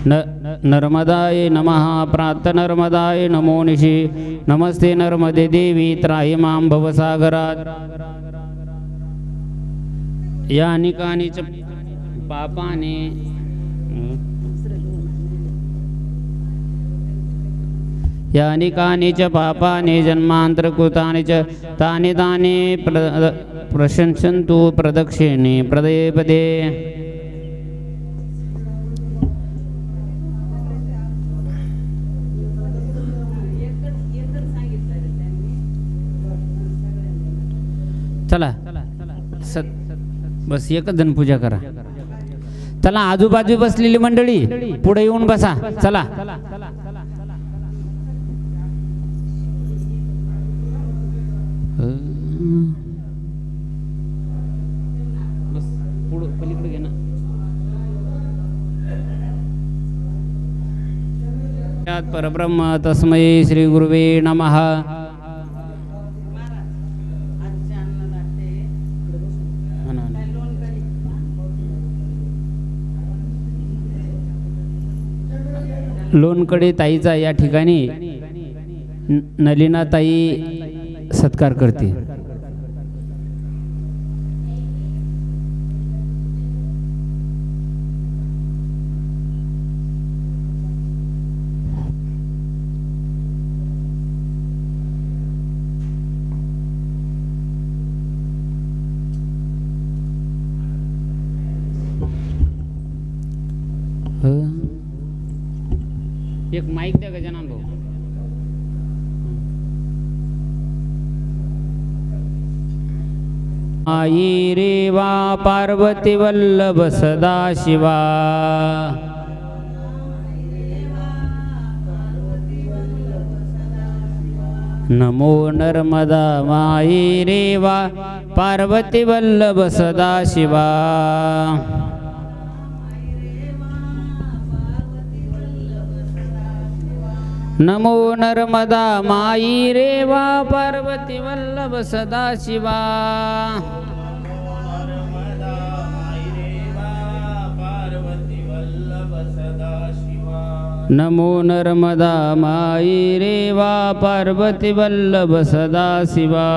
नर्मदाय नमः प्रात नर्मदाय नमो निशि नमस्ते नर्मदे देवी त्राहि मां भवसागरात् यानि कानिच पापानि यानि कानिच पापानि जन्मान्तरकृतानि च तानि तानि प्रशंसन्तु प्रदक्षिणे पदे पदे। चला बस एकच जण पूजा करा। चला आजूबाजू बसलेली मंडळी पुढे येऊन बसा। चला बस पुढे पलीकडे घे ना। परब्रह्म तस्मै श्री गुरुवे नमः। लोणकडे ताईचा या ठिकाणी नलिना ताई सत्कार करते। एक माइक द्या गजानन भाऊ। आई रेवा पार्वती वल्लभ सदा शिवा नमो नर्मदा माई रेवा पार्वती वल्लभ सदा शिवा नमो नर्मदा माई रेवा पार्वती वल्लभ सदा शिवा नमो नर्मदा माई रेवा पार्वती वल्लभ सदा शिवा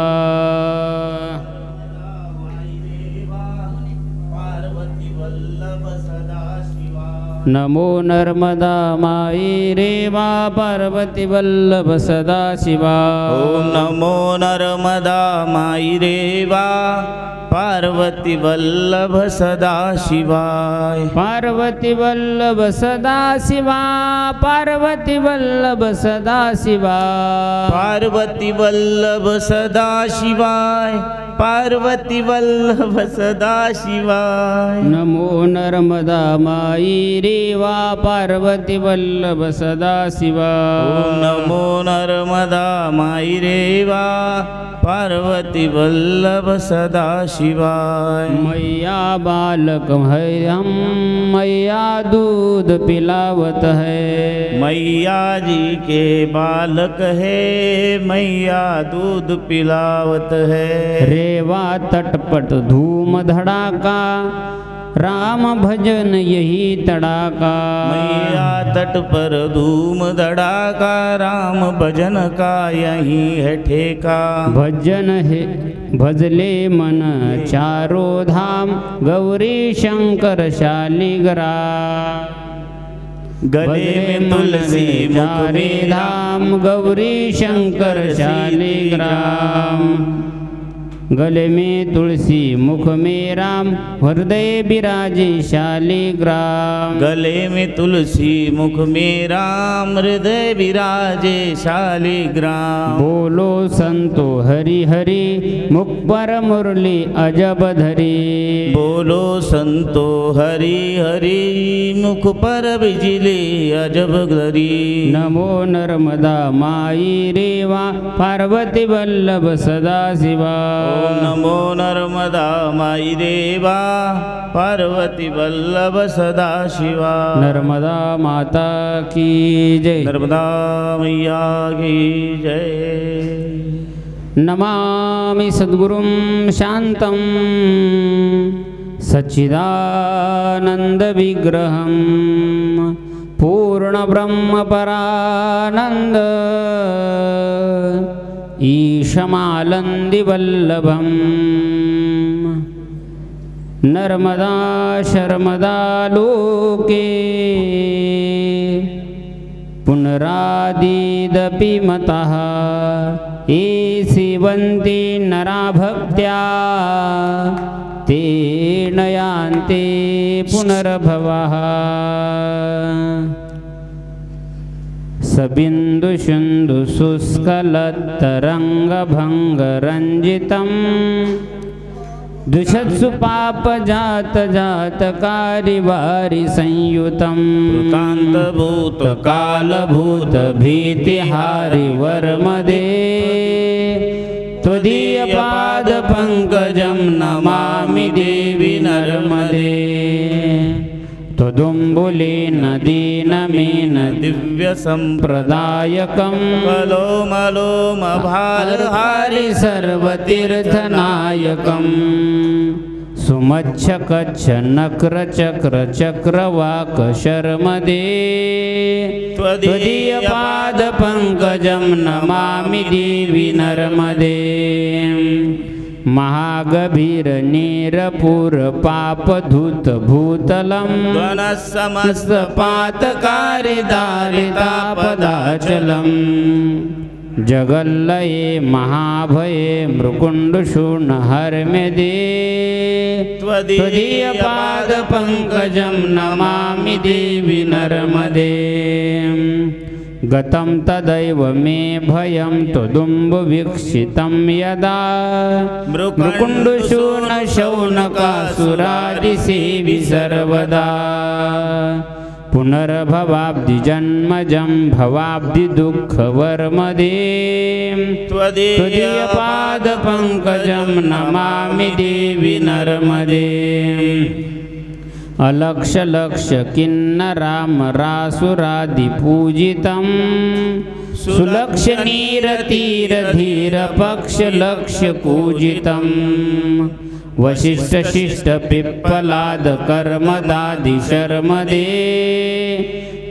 नमो नर्मदा माई रेवा पार्वती वल्लभ सदा शिवा। ओम नमो नर्मदा माई रेवा पार्वती वल्लभ सदा शिवाय। पार्वती वल्लभ सदा शिवा पार्वती वल्लभ सदा शिवा पार्वती वल्लभ सदा शिवाय पार्वती वल्लभ सदा शिवाय। नमो नर्मदा माई रेवा पार्वती वल्लभ सदा शिवा। ओम नमो नर्मदा माई रेवा पार्वती वल्लभ सदा शिवाय। मैया बालक है हम मैया दूध पिलावत है। मैया जी के बालक है मैया दूध पिलावत है। रेवा तटपट धूम धड़ाका राम भजन यही तड़ाका। मैया तट पर धूम धड़ाका राम भजन का यही है ठेका। भजन है भजले मन चारों धाम गौरी शंकर शालिग्राम। गले में तुलसी मुख में धाम गौरी शंकर शालिग्राम। गले में तुलसी मुख में राम हृदय बिराजे शालिग्राम। गले में तुलसी मुख में राम हृदय विराजे शालिग्राम। बोलो संतो हरि हरि मुख पर मुरली अजब धरी। बोलो संतो हरि हरि मुख पर बिजली अजब धरी। नमो नर्मदा माई रेवा पार्वती वल्लभ सदा शिवा। नमो नर्मदा माई रेवा पार्वती वल्लभ सदा शिवा। नर्मदा माता की जय। नर्मदा मैया की जय। नमामि सद्गुरुं शान्तं सच्चिदानंद विग्रहं पूर्णब्रह्मपरानन्द ईशमालन्दिवल्लभम् नर्मदा शर्मदा लोके पुनरादिदपि मतः ये सेवन्ति नरा भक्त्या तेन यान्ति पुनर्भवः सबिन्दुशुन्दुशुष्कलत्तरङ्गभङ्गरञ्जितम् दुषत्सु पापजातजातकारिवारि संयुतं कृतान्तभूतकालभूतभीतिहारिवर्मदे त्वदीयपादपङ्कजं नमामि देवि नर्मदे त्वदुम्बुलेन दीनमेन दिव्यसम्प्रदायकं कलोमलोमभारहारि सर्वतीर्थनायकं सुमच्छकच्छ नक्रचक्रचक्रवाक शर्मदे त्वदीयपादपङ्कजं नमामि देवि नर्मदे महागभीर नीरपुर पापधूत भूतलं समस्तपातकारि दारितापदाचलं जगल्लये महाभये मृकुण्डशूर्णहर्म्यदे त्वदीयपादपङ्कजं नमामि देवि नर्मदे गतं तदैव मे भयं त्वदुम्बवीक्षितं यदा मृकुण्डशूर्णशौनकासुरादिसेवि सर्वदा पुनर्भवाब्धिजन्मजं भवाब्धिदुःखवर्मदे त्वदीयपादपङ्कजं नमामि देवि नर्मदे अलक्ष्यलक्ष्यकिन्नरामरासुरादिपूजितं सुलक्ष्यनीरतीरधीरपक्षलक्ष्यपूजितं वसिष्ठशिष्टपिप्पलादकर्मदादिशर्मदे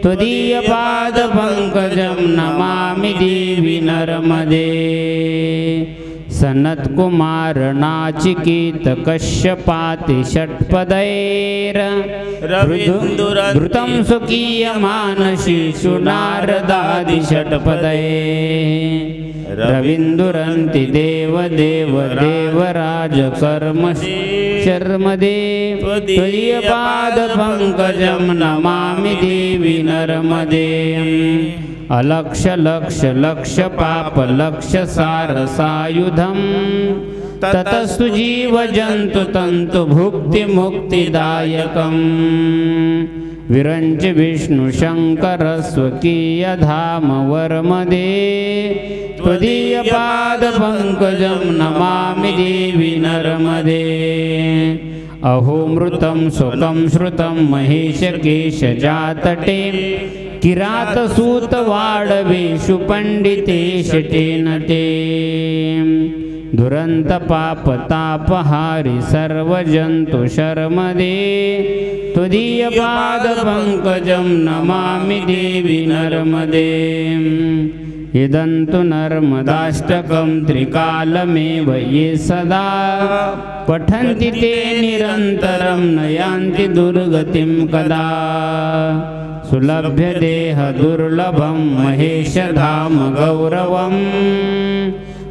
त्वदीयपादपङ्कजं नमामि देवि नर्मदे सनत्कुमार नाचिकेत कश्यपाति षट्पदैर्धृतं स्वकीयमानशिशु नारदादि षट्पदैः रविन्दुरन्ति देवदेव देवराज कर्म शर्मदे त्वदीयपादपङ्कजं नमामि देवि नर्मदे अलक्ष्यलक्ष्यलक्ष्यपापलक्ष्यसारसायुधं ततस्तु जीवजन्तुतन्तुभुक्तिमुक्तिदायकं विरञ्च विष्णुशङ्करस्वकीयधाम वर्मदे त्वदीयपादपङ्कजं नमामि देवि नर्मदे अहोमृतं सुखं श्रुतं महेशकेशजातटे किरातसूतवाडवेषु पण्डितेशटेन ते दुरन्तपापतापहारि सर्वजन्तुशर्मदे त्वदीयपादपङ्कजं नमामि देवि नर्मदे इदं तु नर्मदाष्टकं त्रिकालमेव ये सदा पठन्ति ते निरन्तरं न यान्ति दुर्गतिं कदा सुलभ्य देह दुर्लभं महेशधाम गौरवं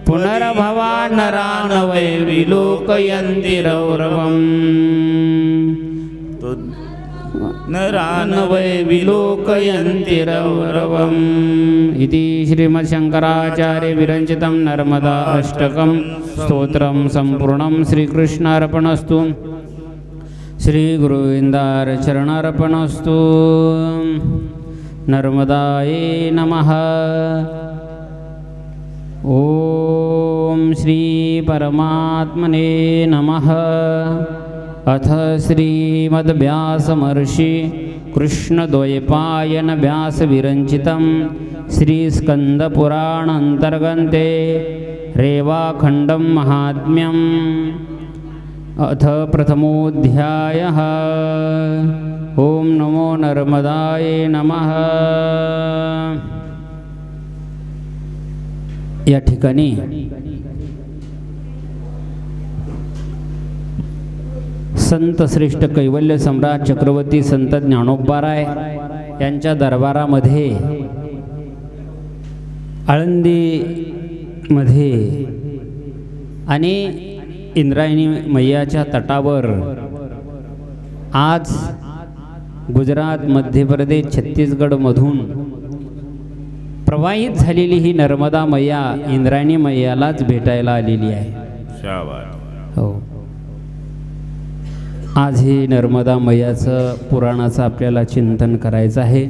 पुनर्भवा नरान् वै विलोकयन्ति रौरवम् नरान् वै विलोकयन्ति रौरवम् इति श्रीमद्शङ्कराचार्य विरचितं नर्मदा अष्टकं स्तोत्रं सम्पूर्णं श्रीकृष्णार्पणस्तु श्रीगुरुविन्दारचरणार्पणस्तु नर्मदायै नमः। ॐ श्री परमात्मने नमः। अथ श्रीमद्व्यासमहर्षि कृष्णद्वैपायन व्यासविरचितं श्रीस्कन्दपुराणान्तर्गते रेवाखण्डं महात्म्यं अथ प्रथमोऽध्यायः। ओम नमो नर्मदाय नमः। या ठिकाणी संत श्रेष्ठ कैवल्य सम्राट चक्रवर्ती संत ज्ञानोबाराय यांच्या दरबारामध्ये आळंदीमध्ये आणि इंद्रायणी मैयाच्या तटावर आज गुजरात, मध्य प्रदेश, छत्तीसगडमधून प्रवाहित झालेली ही नर्मदा मैया इंद्रायणी मैयालाच भेटायला आलेली आहे। हो, आज ही नर्मदा मैयाचं पुराणाचं आपल्याला चिंतन करायचं आहे।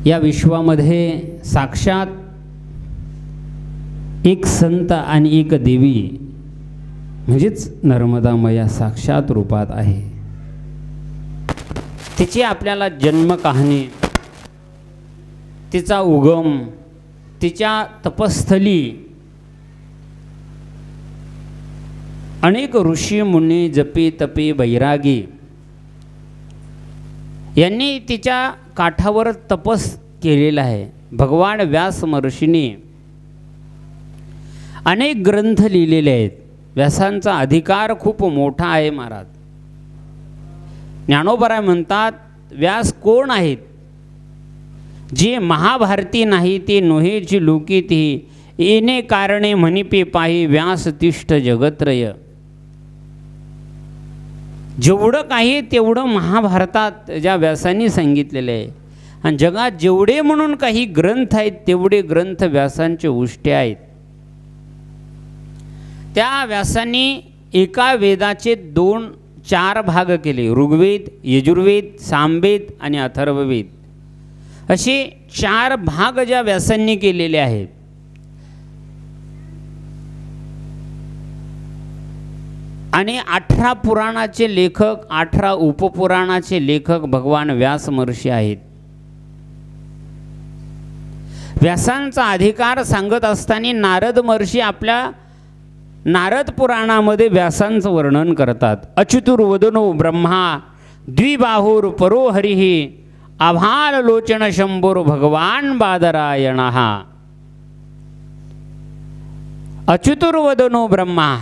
या विश्वामध्ये साक्षात एक संत आणि एक देवी म्हणजेच नर्मदा मैया साक्षात रूपात आहे। तिची आपल्याला जन्म कहाणी, तिचा उगम, तिच्या तपस्थली अनेक ऋषी मुनी, जपी तपी, बैरागी यांनी तिच्या काठावर तपस केलेला आहे। भगवान व्यास महर्षींनी अनेक ग्रंथ लिहिलेले आहेत। व्यासांचा अधिकार खूप मोठा आहे महाराज। ज्ञानोबराय म्हणतात, व्यास कोण आहेत? जे महाभारती नाही ते नोहेची लोकी ती, येणे कारणे म्हणिपे पाही, व्यास तिष्ठ जगत्रय। जेवढं काही तेवढं महाभारतात ज्या व्यासांनी सांगितलेलं आहे, आणि जगात जेवढे म्हणून काही ग्रंथ आहेत तेवढे ग्रंथ व्यासांचे उष्टे आहेत। त्या व्यासांनी एका वेदाचे 4 भाग केले, ऋग्वेद, यजुर्वेद, सामवेद आणि अथर्ववेद असे 4 भाग ज्या व्यासांनी केलेले आहेत। आणि 18 पुराणाचे लेखक, 18 उपपुराणाचे लेखक भगवान व्यास महर्षी आहेत। व्यासांचा अधिकार सांगत असताना नारद महर्षी आपल्या नारद पुराणामध्ये व्यासांचं वर्णन करतात। अच्युतुर्वदनो ब्रह्मा, द्विबाहुर परो हरिः, आभाल लोचन शंभुर भगवान बादरायणः। अच्युतुर्वदनो ब्रह्मा,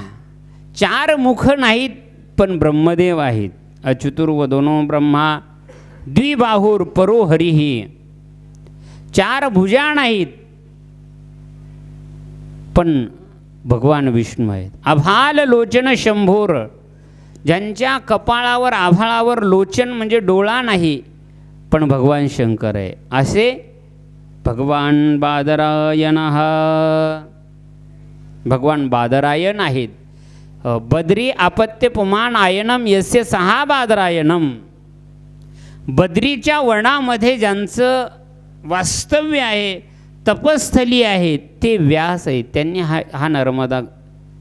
4 मुख नाहीत पण ब्रह्मदेव आहेत। अच्युतुर्वदनो ब्रह्मा, द्विबाहुर परो हरिः, 4 भुजा नाहीत पण भगवान विष्णू आहेत। आभाल लोचन शंभोर, ज्यांच्या कपाळावर आभाळावर लोचन म्हणजे डोळा नाही पण भगवान शंकर आहे, असे भगवान बादरायणः, भगवान बादरायण आहेत। बद्री आपत्य पुमान आयनम यस्य 6 बादरायणम, बद्रीच्या वनामध्ये ज्यांचं वास्तव्य आहे, तपस्थली आहे, ते व्यास आहेत। त्यांनी हा नर्मदा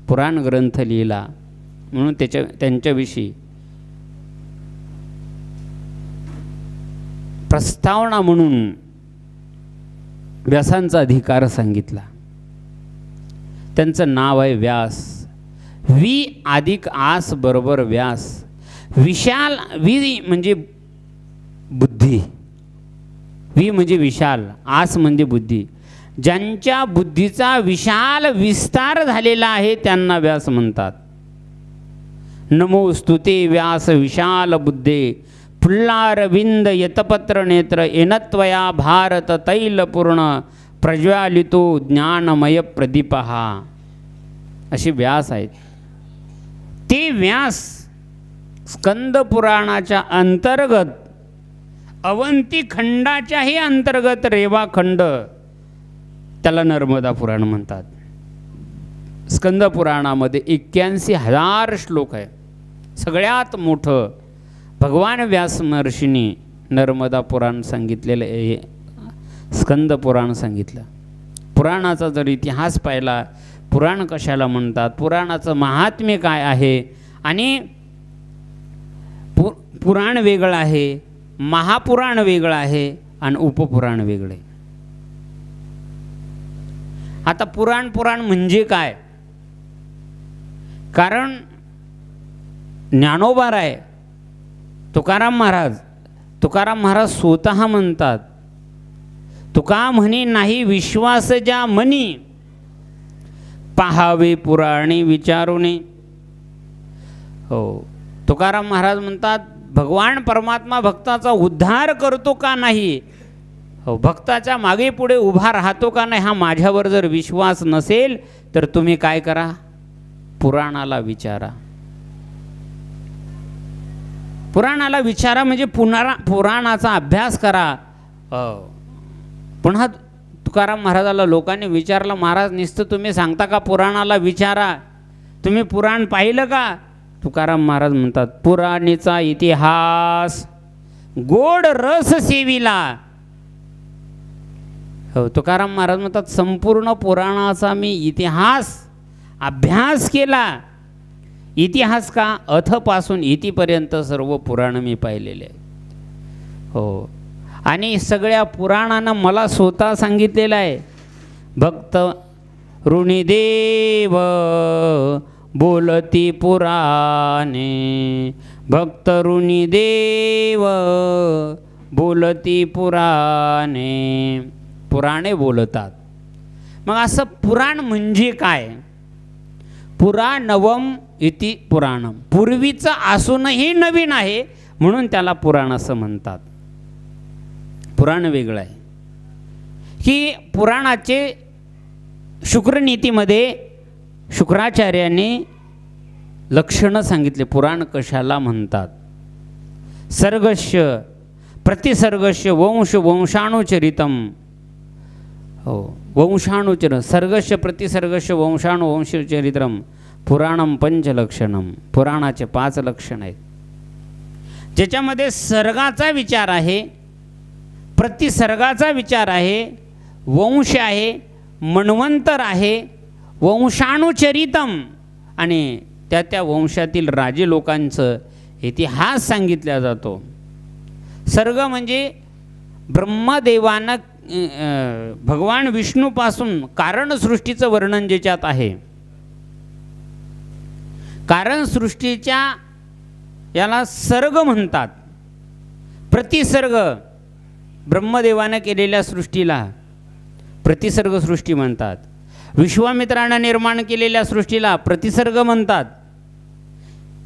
पुराण ग्रंथ लिहिला, म्हणून त्यांच्याविषयी प्रस्तावना म्हणून व्यासांचा अधिकार सांगितला। त्यांचं नाव आहे व्यास। वी अधिक आस बरोबर व्यास। विशाल, वी म्हणजे बुद्धी, वी म्हणजे विशाल, आस म्हणजे बुद्धी। ज्यांच्या बुद्धीचा विशाल विस्तार झालेला आहे त्यांना व्यास म्हणतात। नमोस्तुते व्यास विशाल बुद्धे, फुल्लारविंद यतपत्र नेत्र, येनत्वया भारत तैलपूर्ण, प्रज्वालितो ज्ञानमय प्रदीपः, असे व्यास आहेत। ते व्यास स्कंद पुराणाच्या अंतर्गत, अवंती खंडाच्याही अंतर्गत रेवा खंड, त्याला नर्मदा पुराण म्हणतात। स्कंद पुराणामध्ये 81,000 श्लोक आहे। सगळ्यात मोठं भगवान व्यास महर्षींनी नर्मदा पुराण सांगितलेलं आहे, स्कंद पुराण सांगितलं। पुराणाचा जर इतिहास पाहिला, पुराण कशाला म्हणतात, पुराणाचं महात्म्य काय आहे, आणि पुराण वेगळं आहे, महापुराण वेगळं आहे आणि उपपुराण वेगळे। आता पुराण म्हणजे काय? कारण ज्ञानोबा आहे, तुकाराम महाराज स्वतः म्हणतात, तुका म्हणे नाही विश्वास ज्या मनी, पाहावे पुराणे विचारुने. हो, तुकाराम महाराज म्हणतात भगवान परमात्मा भक्ताचा उद्धार करतो का नाही, हो भक्ताच्या मागे पुढे उभा राहतो का नाही, हा माझ्यावर जर विश्वास नसेल तर तुम्ही काय करा, पुराणाला विचारा. पुराणाला विचारा म्हणजे पुराणाचा अभ्यास करा. पुन्हा तुकाराम महाराजाला लोकांनी विचारलं, महाराज नुसतं तुम्ही सांगता का पुराणाला विचारा, तुम्ही पुराण पाहिलं का? तुकाराम महाराज म्हणतात पुराणीचा इतिहास गोड रस सेविला. हो, तुकाराम महाराज म्हणतात संपूर्ण पुराणाचा मी इतिहास अभ्यास केला. इतिहास का? अथपासून इतिपर्यंत सर्व पुराण मी पाहिलेले आहेत. हो, आणि सगळ्या पुराणानं मला स्वतः सांगितलेलं आहे, भक्त ऋणी देव बोलती पुराणे, भक्त ऋणी देव बोलती पुराणे. पुराणे बोलतात. मग असं पुराण म्हणजे काय? पुराणवम इति पुराणम, पूर्वीचं असूनही नवीन आहे म्हणून त्याला पुराण असं म्हणतात. पुराण वेगळं आहे की पुराणाचे शुक्रनीतीमध्ये शुक्राचार्यांनी लक्षणं सांगितले. पुराण कशाला म्हणतात? सर्गस्य प्रतिसर्गस्य वंश वंशाणुचरितम. हो, वंशाणुचर सर्गस्य प्रतिसर्गस्य वंशाणु वंशचरित्रम पुराणम पंचलक्षणम. पुराणाचे 5 लक्षण आहेत, ज्याच्यामध्ये सर्गाचा विचार आहे, प्रतिसर्गाचा विचार आहे, वंश आहे, मन्वंतर आहे, वंशाणुचरितम आणि त्या वंशातील राजे लोकांचं इतिहास सांगितला जातो. सर्ग म्हणजे ब्रह्मदेवानं भगवान विष्णूपासून कारणसृष्टीचं वर्णन ज्याच्यात आहे, कारणसृष्टीच्या याला सर्ग म्हणतात. प्रतिसर्ग ब्रह्मदेवानं केलेल्या सृष्टीला प्रतिसर्ग सृष्टी म्हणतात. विश्वामित्रानं निर्माण केलेल्या सृष्टीला प्रतिसर्ग म्हणतात.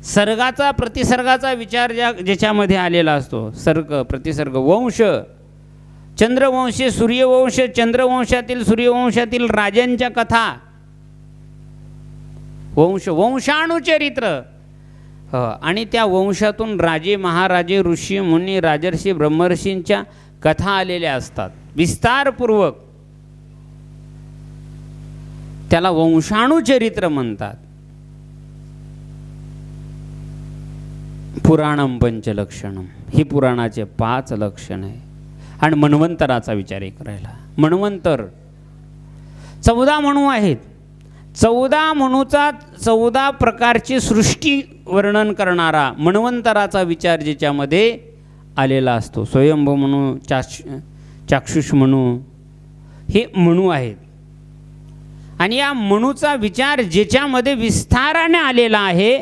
सर्गाचा प्रतिसर्गाचा विचार ज्याच्यामध्ये आलेला असतो, सर्ग प्रतिसर्ग. वंश चंद्रवंश सूर्यवंश, चंद्रवंशातील सूर्यवंशातील राजांच्या कथा, वंश वंशाणुचरित्र. आणि त्या वंशातून राजे महाराजे ऋषी मुनी राजर्षी ब्रह्मर्षींच्या कथा आलेल्या असतात विस्तारपूर्वक, त्याला वंशाणुचरित्र म्हणतात. पुराणम पंचलक्षणम, ही पुराणाचे 5 लक्षण आहे. आणि मन्वंतराचा विचार करायला, मन्वंतर 14 मनु आहेत. 14 मनुचा 14 प्रकारची सृष्टी वर्णन करणारा मन्वंतराचा विचार ज्याच्यामध्ये आलेला असतो. स्वयंभू मनु, चाक्षुष मनु, हे मनु आहेत. आणि या मनुचा विचार ज्याच्यामध्ये विस्ताराने आलेला आहे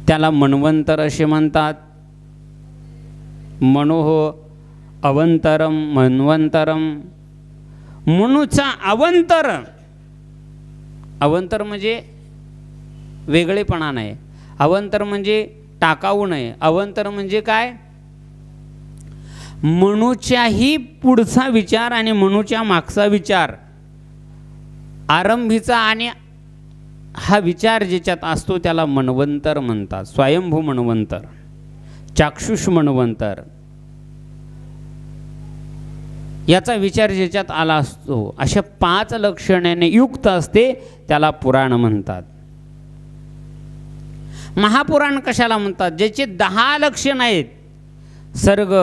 त्याला मन्वंतर असे म्हणतात. मनोह अवंतरम मन्वंतरम. मनुचा अवंतर, अवंतर म्हणजे वेगळेपणा नाही, अवंतर म्हणजे टाकाऊ नाही. अवंतर म्हणजे काय? मनुच्याही पुढचा विचार आणि मनुच्या मागचा विचार, आरंभीचा आणि हा विचार ज्याच्यात असतो त्याला मन्वंतर म्हणतात. स्वयंभू मन्वंतर, चाक्षुष मन्वंतर, याचा विचार ज्याच्यात आला असतो, अशा 5 लक्षणाने युक्त असते, त्याला पुराण म्हणतात. महापुराण कशाला म्हणतात? ज्याचे 10 लक्षण आहेत. सर्ग,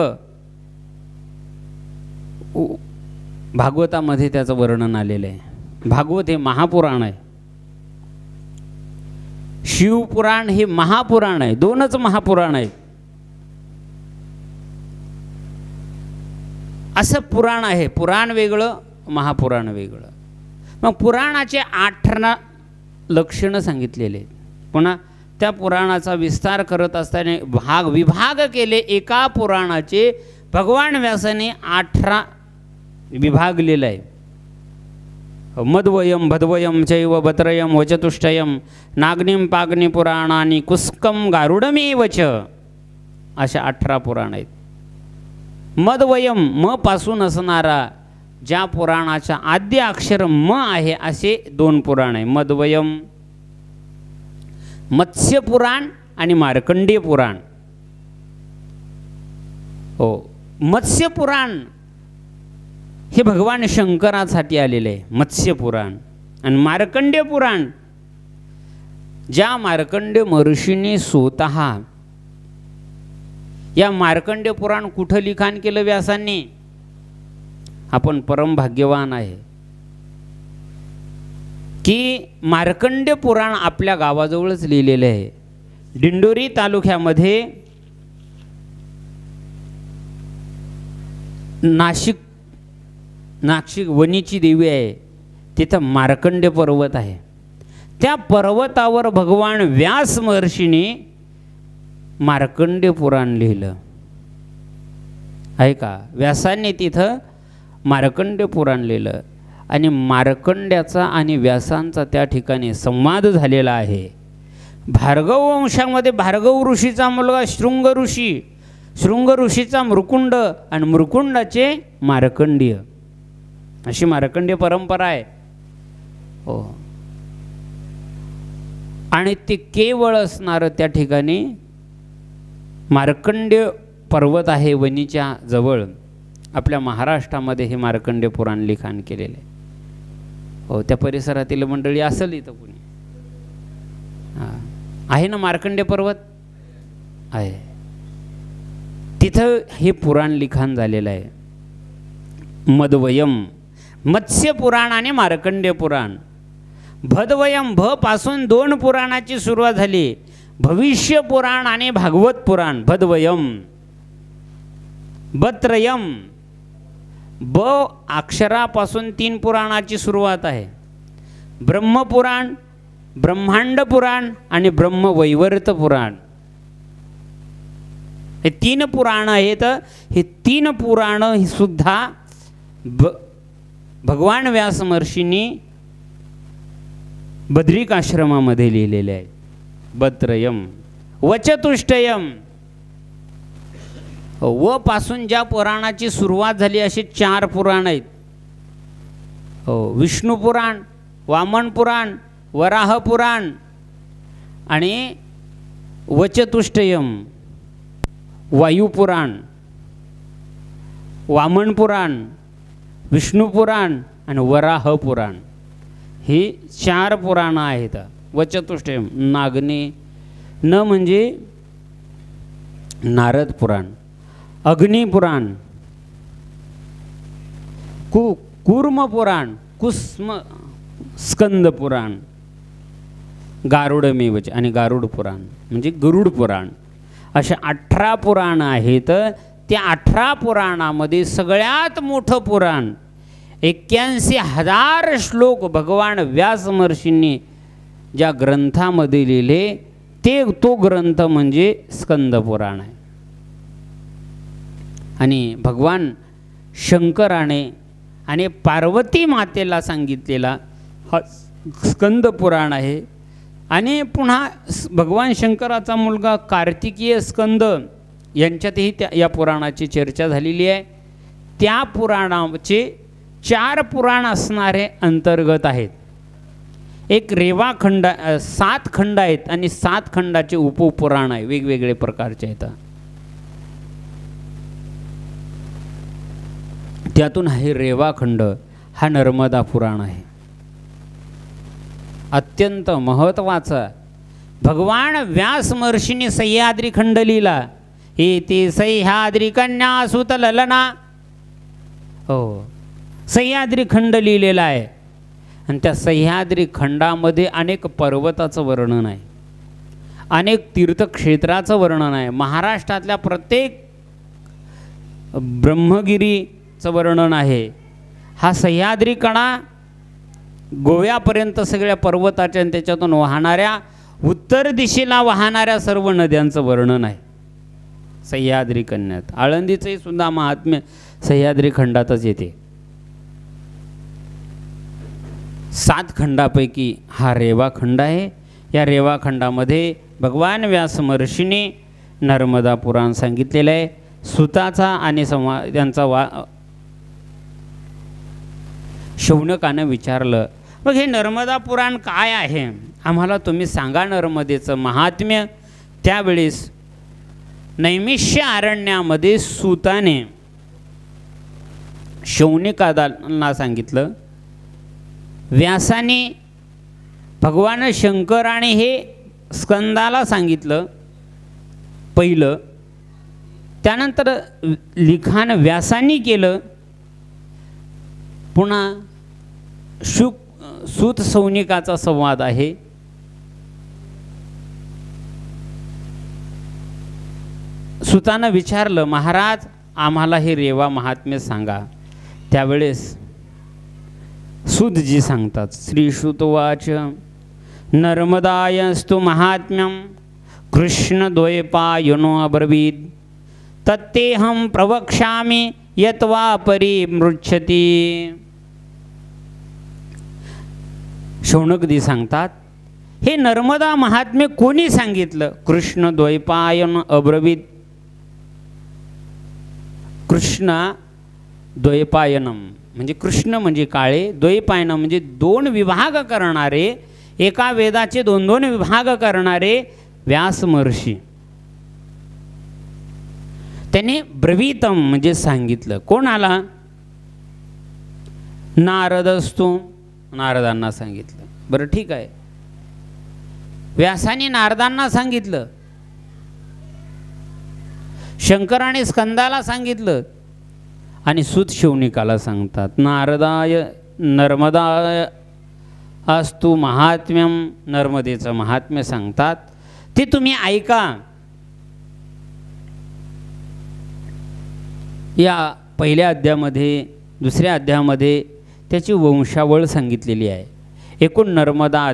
भागवतामध्ये त्याचं वर्णन आलेलं आहे. भागवत हे महापुराण आहे. शिवपुराण हे महापुराण आहे. 2च महापुराण आहेत. असं पुराण आहे. पुराण वेगळं, महापुराण वेगळं. मग पुराणाचे 8 लक्षणं सांगितलेले आहेत. पुन्हा त्या पुराणाचा विस्तार करत असताना विभाग केले. एका पुराणाचे भगवान व्यासाने 18 विभागलेलं आहे. मद्वयम भद्वयम चैव भद्रयम वचतुष्टयम नाग्निम पाग्नि पुराणानी कुस्कम गारुडमेव च अशा 18 पुराण आहेत. मद्वयम म पासून असणारा ज्या पुराणाचा आद्य अक्षर म आहे असे 2 पुराण आहे. मद्वयम मत्स्य पुराण आणि मार्कंडेय पुराण. हो, मत्स्य पुराण हे भगवान शंकरासाठी आलेले आहे मत्स्य पुराण. आणि मार्कंडेय पुराण ज्या मार्कंडेय महर्षीने स्वतः या मार्कंडेय पुराण कुठं लिखाण केलं व्यासांनी. आपण परम भाग्यवान आहे की मार्कंडेय पुराण आपल्या गावाजवळच लिहिलेलं आहे. दिंडोरी तालुक्यामध्ये नाशिक वणीची देवी आहे, तिथं मार्कंडेय पर्वत आहे. त्या पर्वतावर भगवान व्यास महर्षीने मार्कंडेय पुराण लिहिलं आहे का. व्यासांनी तिथं मार्कंडेय पुराण लिहिलं आणि मार्कंड्याचा आणि व्यासांचा त्या ठिकाणी संवाद झालेला आहे. भार्गव वंशामध्ये भार्गव ऋषीचा मुलगा शृंग ऋषी, शृंग ऋषीचा मृकुंड आणि मृकुंडाचे मार्कंडेय, अशी मार्कंडेय परंपरा आहे. हो, आणि ते केवळ असणारं त्या ठिकाणी मार्कंडेय पर्वत आहे वणीच्या जवळ. आपल्या महाराष्ट्रामध्ये हे मार्कंडेय पुराण लिखाण केलेलं आहे. हो, त्या परिसरातील मंडळी असेल इथं कुणी आहे ना. मार्कंडेय पर्वत आहे, तिथं हे पुराण लिखाण झालेलं आहे. मद्वयम मत्स्य पुराण आणि मार्कंडेय पुराण. भद्वयम भ पासून 2 पुराणाची सुरुवात झाली. भविष्य पुराण आणि भागवत पुराण. भद्वयम. बत्रयम ब अक्षरापासून 3 पुराणाची सुरुवात आहे. ब्रह्मपुराण, ब्रह्मांड पुराण आणि ब्रह्मवैवर्त पुराण. हे 3 पुराण आहेत. हे 3 पुराण ही सुद्धा भगवान व्यास महर्षींनी बद्रिक आश्रमामध्ये लिहिलेले आहे. बत्रयम वचतुष्टयम व पासून ज्या पुराणाची सुरुवात झाली अशी 4 पुराण आहेत. हो, विष्णू पुराण, वामन पुराण, वराह पुराण आणि वचतुष्टयम. वायू पुराण, वामन पुराण, विष्णू पुराण आणि वराह पुराण ही 4 पुराणं आहेत. वचतुष्टयम नागने न म्हणजे नारद पुराण, अग्निपुराण, कूर्म पुराण, कुस्म स्कंद पुराण, गारुडमेवच आणि गारुड पुराण म्हणजे गरुड पुराण. अशा 18 पुराण आहेत. त्या 18 पुराणामध्ये सगळ्यात मोठं पुराण 81,000 श्लोक भगवान व्यास महर्षींनी ज्या ग्रंथामध्ये लिहिले तो ग्रंथ म्हणजे स्कंद पुराण आहे. आणि भगवान शंकराने आणि पार्वती मातेला सांगितलेला हा स्कंद पुराण आहे. आणि पुन्हा भगवान शंकराचा मुलगा कार्तिकीय स्कंद यांच्यातही या पुराणाची चर्चा झालेली आहे. त्या पुराणाचे 4 पुराण असणारे अंतर्गत आहेत. एक रेवाखंड 7 खंड आहेत आणि 7 खंडाचे उपपुराण आहे, वेगवेगळे प्रकारचे आहेत. त्यातून आहे रेवाखंड, हा नर्मदा पुराण आहे. अत्यंत महत्त्वाचा भगवान व्यास महर्षींनी सह्याद्री खंड लिहिला. हे ते सह्याद्री कन्या सुत ललना. हो, सह्याद्री खंड लिहिलेला आहे. आणि त्या सह्याद्री खंडामध्ये अनेक पर्वताचं वर्णन आहे, अनेक तीर्थक्षेत्राचं वर्णन आहे. महाराष्ट्रातल्या प्रत्येक ब्रह्मगिरीचं वर्णन आहे. हा सह्याद्री कडा गोव्यापर्यंत सगळ्या पर्वताच्या आणि त्याच्यातून वाहणाऱ्या उत्तर दिशेला वाहणाऱ्या सर्व नद्यांचं वर्णन आहे सह्याद्री कन्यात. आळंदीचंही सुद्धा महात्म्य सह्याद्री खंडातच येते. 7 खंडापैकी हा रेवा खंड आहे. या रेवा खंडामध्ये भगवान व्यास महर्षीने नर्मदा पुराण सांगितलेलं आहे. सुताचा आणि त्यांचा शौनकानं विचारलं, मग हे नर्मदा पुराण काय आहे, आम्हाला तुम्ही सांगा नर्मदेचं महात्म्य. त्यावेळेस नैमिष्य अरण्यामध्ये सुताने शौनकांना सांगितलं. व्यासाने भगवान शंकराने हे स्कंदाला सांगितलं पहिलं. त्यानंतर लिखाण व्यासांनी केलं. पुन्हा सूत सौनिकाचा संवाद आहे. सुतानं विचारलं, महाराज आम्हाला हे रेवा महात्म्य सांगा. त्यावेळेस सूतजी सांगतात, श्री श्रुतवाच नर्मदायस्तु महात्म्यम कृष्णद्वैपायनो अब्रवीत् तत्तेहं प्रवक्ष्यामि यत्वा परिमृच्छति. शौनकदी सांगतात, हे नर्मदा महात्म्य कोणी सांगितलं? कृष्णद्वैपायन अब्रवीत्. कृष्ण द्वैपायनम म्हणजे कृष्ण म्हणजे काळे, द्वैपायनम म्हणजे 2 विभाग करणारे, एका वेदाचे 2 विभाग करणारे व्यास महर्षी. त्याने ब्रवीतम म्हणजे सांगितलं. कोणाला? नारद असतो, नारदांना सांगितलं. बरं ठीक आहे, व्यासाने नारदांना सांगितलं, शंकराने स्कंदाला सांगितलं आणि सूत शौनिकाला सांगतात. नारदाय नर्मदाय अस्तु महात्म्यम, नर्मदेचं महात्म्य सांगतात, ते तुम्ही ऐका. या पहिल्या अध्यायामध्ये, दुसऱ्या अध्यायामध्ये त्याची वंशावळ सांगितलेली आहे. एकूण नर्मदा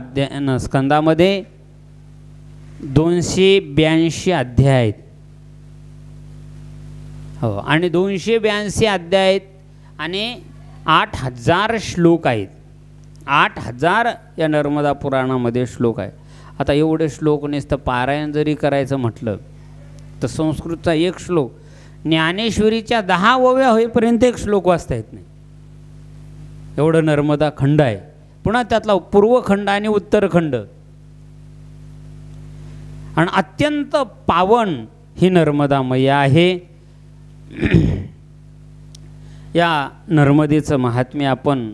स्कंदामध्ये 282 अध्याय आहेत. हो, आणि 282 अध्याय आहेत आणि 8000 श्लोक आहेत. 8000 या नर्मदा पुराणामध्ये श्लोक आहे. आता एवढे श्लोक नुसतं पारायण जरी करायचं म्हटलं तर संस्कृतचा 1 श्लोक, ज्ञानेश्वरीच्या 10 ओव्या होईपर्यंत 1 श्लोक वाचता येत नाही, एवढं नर्मदा खंड आहे. पुन्हा त्यातला पूर्वखंड आणि उत्तरखंड, आणि अत्यंत पावन ही नर्मदा मैया आहे. या नर्मदेचं महात्म्य आपण,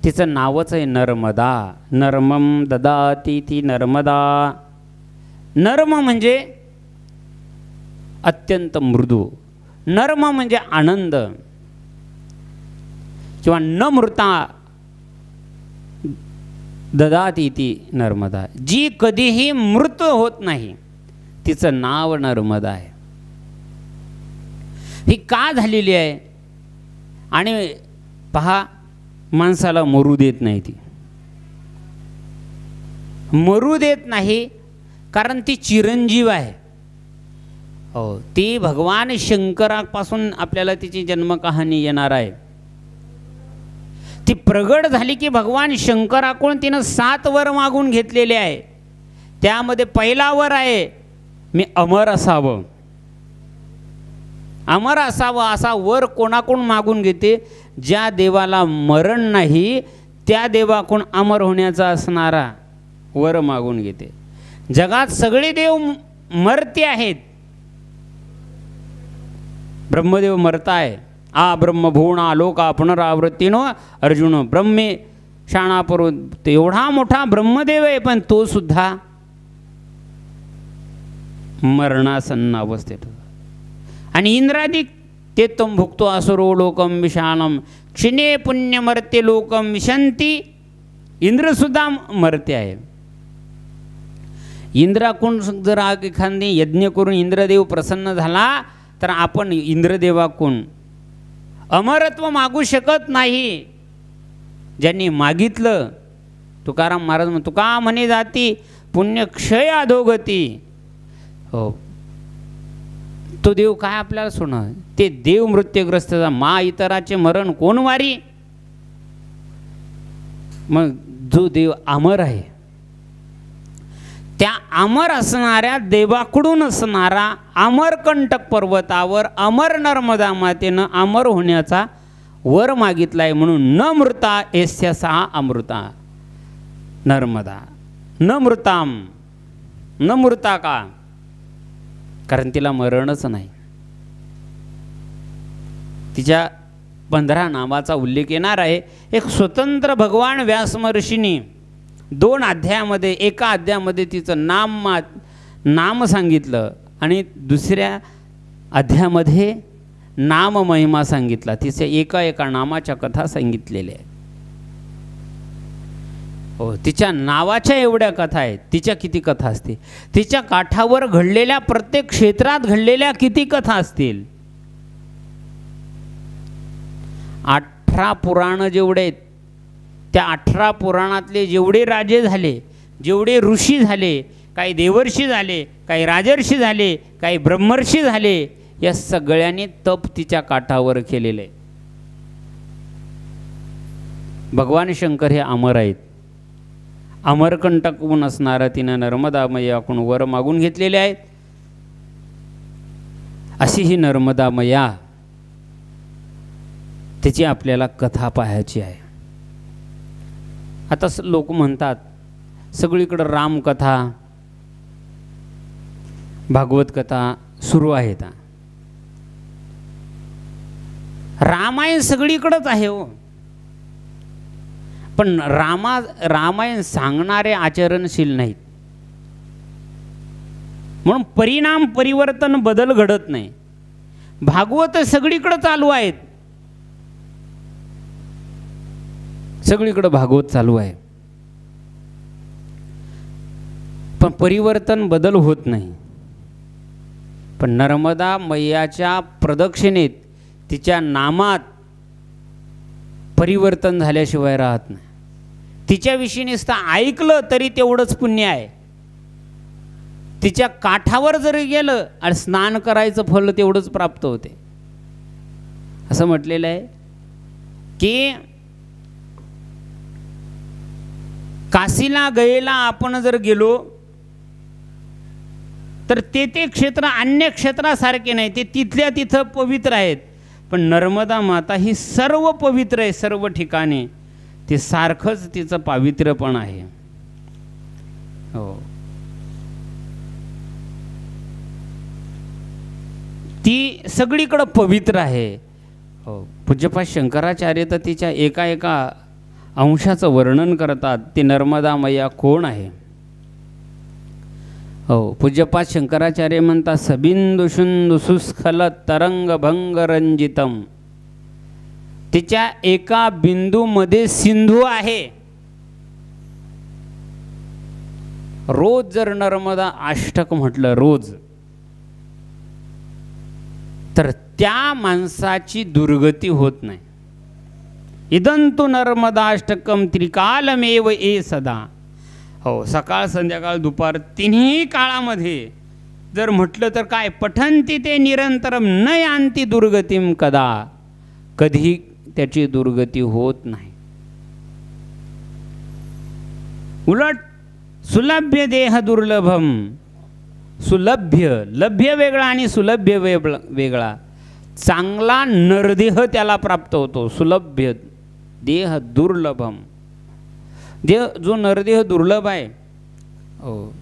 तिचं नावच आहे नर्मदा. नर्मम ददाती ती नर्मदा. नर्म म्हणजे अत्यंत मृदू, नर्म म्हणजे आनंद किंवा नमृता. ददाती ती नर्मदा, जी कधीही मृत होत नाही, तिचं नाव नर्मदा आहे. ही का झालेली आहे? आणि पहा, माणसाला मरू देत नाही. ती मरू देत नाही कारण ती चिरंजीव आहे. हो, ती भगवान शंकरापासून आपल्याला तिची जन्मकहाणी येणार आहे. ती प्रगट झाली की भगवान शंकराकडून तिनं 7 वर मागून घेतलेले आहे. त्यामध्ये पहिला वर आहे, मी अमर असावं. अमर असावं असा वर कोणाकडून मागून घेते? ज्या देवाला मरण नाही त्या देवाकडून अमर होण्याचा असणारा वर मागून घेते. जगात सगळे देव मरते आहेत. ब्रह्मदेव मरताय. आ ब्रह्मभुवना लोका पुनरावृत्तीनो अर्जुन ब्रह्मे शाणापरो. एवढा मोठा ब्रह्मदेव आहे, पण तो सुद्धा मरणासन्न अवस्थेत. आणि इंद्रादिक ते तम भुक्तो असुरो लोकम विशालम क्षिणे पुण्यमर्त्य लोकम विशंती. इंद्रसुद्धा मरते आहे. इंद्राकडून जर एखादी यज्ञ करून इंद्रदेव प्रसन्न झाला तर आपण इंद्रदेवाकडून अमरत्व मागू शकत नाही. ज्यांनी मागितलं, तुकाराम महाराज म्हणतो तुका म्हणे जाती पुण्यक्षय अधोगती. हो, तो देव काय आपल्याला सोडणार? ते देव मृत्यूग्रस्ताचा मा इतराचे मरण कोण वारी. मग जो देव अमर आहे, त्या अमर असणाऱ्या देवाकडून असणारा अमरकंटक पर्वतावर अमर नर्मदा मातेनं अमर होण्याचा वर मागितलाय. म्हणून न मृता एस्य सा अमृता नर्मदा न मृताम. न मृता का? कारण तिला मरणच नाही. तिच्या 15 नामाचा उल्लेख येणार आहे. एक स्वतंत्र भगवान व्यास महर्षींनी 2 अध्यायामध्ये, एका अध्यायामध्ये तिचं नाम सांगितलं आणि दुसऱ्या अध्यायामध्ये नाम महिमा सांगितला. तिचे एका नामाच्या कथा सांगितलेल्या आहेत. हो, तिच्या नावाच्या एवढ्या कथा आहेत. तिच्या किती कथा असतील? तिच्या काठावर घडलेल्या प्रत्येक क्षेत्रात घडलेल्या किती कथा असतील? 18 पुराण जेवढे आहेत, त्या 18 पुराणातले जेवढे राजे झाले, जेवढे ऋषी झाले, काही देवर्षी झाले, काही राजर्षी झाले, काही ब्रह्मर्षी झाले, या सगळ्यांनी तप तिच्या काठावर केलेलं आहे. भगवान शंकर हे अमर आहेत. अमरकंटकून असणारा तिनं नर्मदा मैयाकडून वर मागून घेतलेले आहेत. अशी ही नर्मदा मैया, त्याची आपल्याला कथा पाहायची आहे. आता लोक म्हणतात सगळीकडं रामकथा, भागवत कथा सुरू आहेत. रामायण सगळीकडंच आहे हो, पण रामायण सांगणारे आचरणशील नाहीत. म्हणून परिणाम परिवर्तन बदल घडत नाही. भागवत सगळीकडे चालू आहेत, सगळीकडे भागवत चालू आहे, पण परिवर्तन बदल होत नाही. पण नर्मदा मैयाच्या प्रदक्षिणेत, तिच्या नामात परिवर्तन झाल्याशिवाय राहत नाही. तिच्याविषयी नुसतं ऐकलं तरी तेवढंच पुण्य आहे. तिच्या काठावर जरी गेलं आणि स्नान करायचं फल तेवढंच प्राप्त होते. असं म्हटलेलं आहे की काशीला गयेला आपण जर गेलो तर ते क्षेत्र अन्य क्षेत्रासारखे नाही, ते तिथल्या तिथं पवित्र आहेत. पण नर्मदा माता ही सर्व पवित्र आहे. सर्व ठिकाणी ते सारखंच तिचं पावित्र्यपण आहे. हो, ती सगळीकडं पवित्र आहे. हो, पूज्यपाद शंकराचार्य तर तिच्या एका अंशाचं वर्णन करतात. ती नर्मदा मैया कोण आहे? हो, पूज्यपाद शंकराचार्य म्हणतात सबिंदु शुंदु सुस्खल तरंग भंग रंजितम. तिच्या एका बिंदूमध्ये सिंधू आहे. रोज जर नर्मदा अष्टक म्हटलं रोज, तर त्या माणसाची दुर्गती होत नाही. इदंतु नर्मदाष्टकम त्रिकालमेव ए सदा. हो, सकाळ संध्याकाळ दुपार तिन्ही काळामध्ये जर म्हटलं तर काय, पठंती ते निरंतरम न यांती दुर्गतीम कदा. कधी त्याची दुर्गती होत नाही. उलट सुलभ्य देह दुर्लभम. सुलभ्य, लभ्य वेगळा आणि सुलभ्य वेगळा. चांगला नरदेह त्याला प्राप्त होतो. सुलभ्य देह दुर्लभम. देह जो नरदेह दुर्लभ आहे, हो,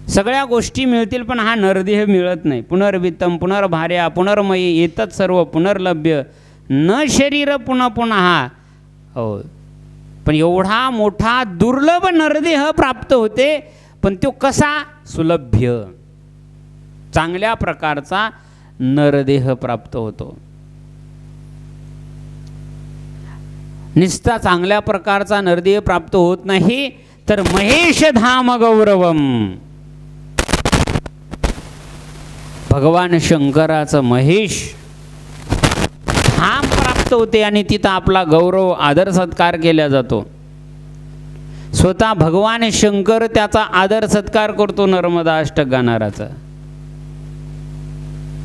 सगळ्या गोष्टी मिळतील पण हा नरदेह मिळत नाही. पुनर्वित्तम पुनर्भार्या पुनर्मयी येतच सर्व पुनर्लभ्य न शरीर पुन्हा पुन्हा. हो, पण एवढा मोठा दुर्लभ नरदेह प्राप्त होते. पण तो कसा? सुलभ्य, चांगल्या प्रकारचा नरदेह प्राप्त होतो. निस्ता चांगल्या प्रकारचा नरदेह प्राप्त होत नाही तर महेश धाम गौरवम. भगवान शंकराचं महेश धाम प्राप्त पोचवते आणि तिथं आपला गौरव आदर सत्कार केला जातो. स्वतः भगवान शंकर त्याचा आदर सत्कार करतो नर्मदा अष्टक गाणाराचा.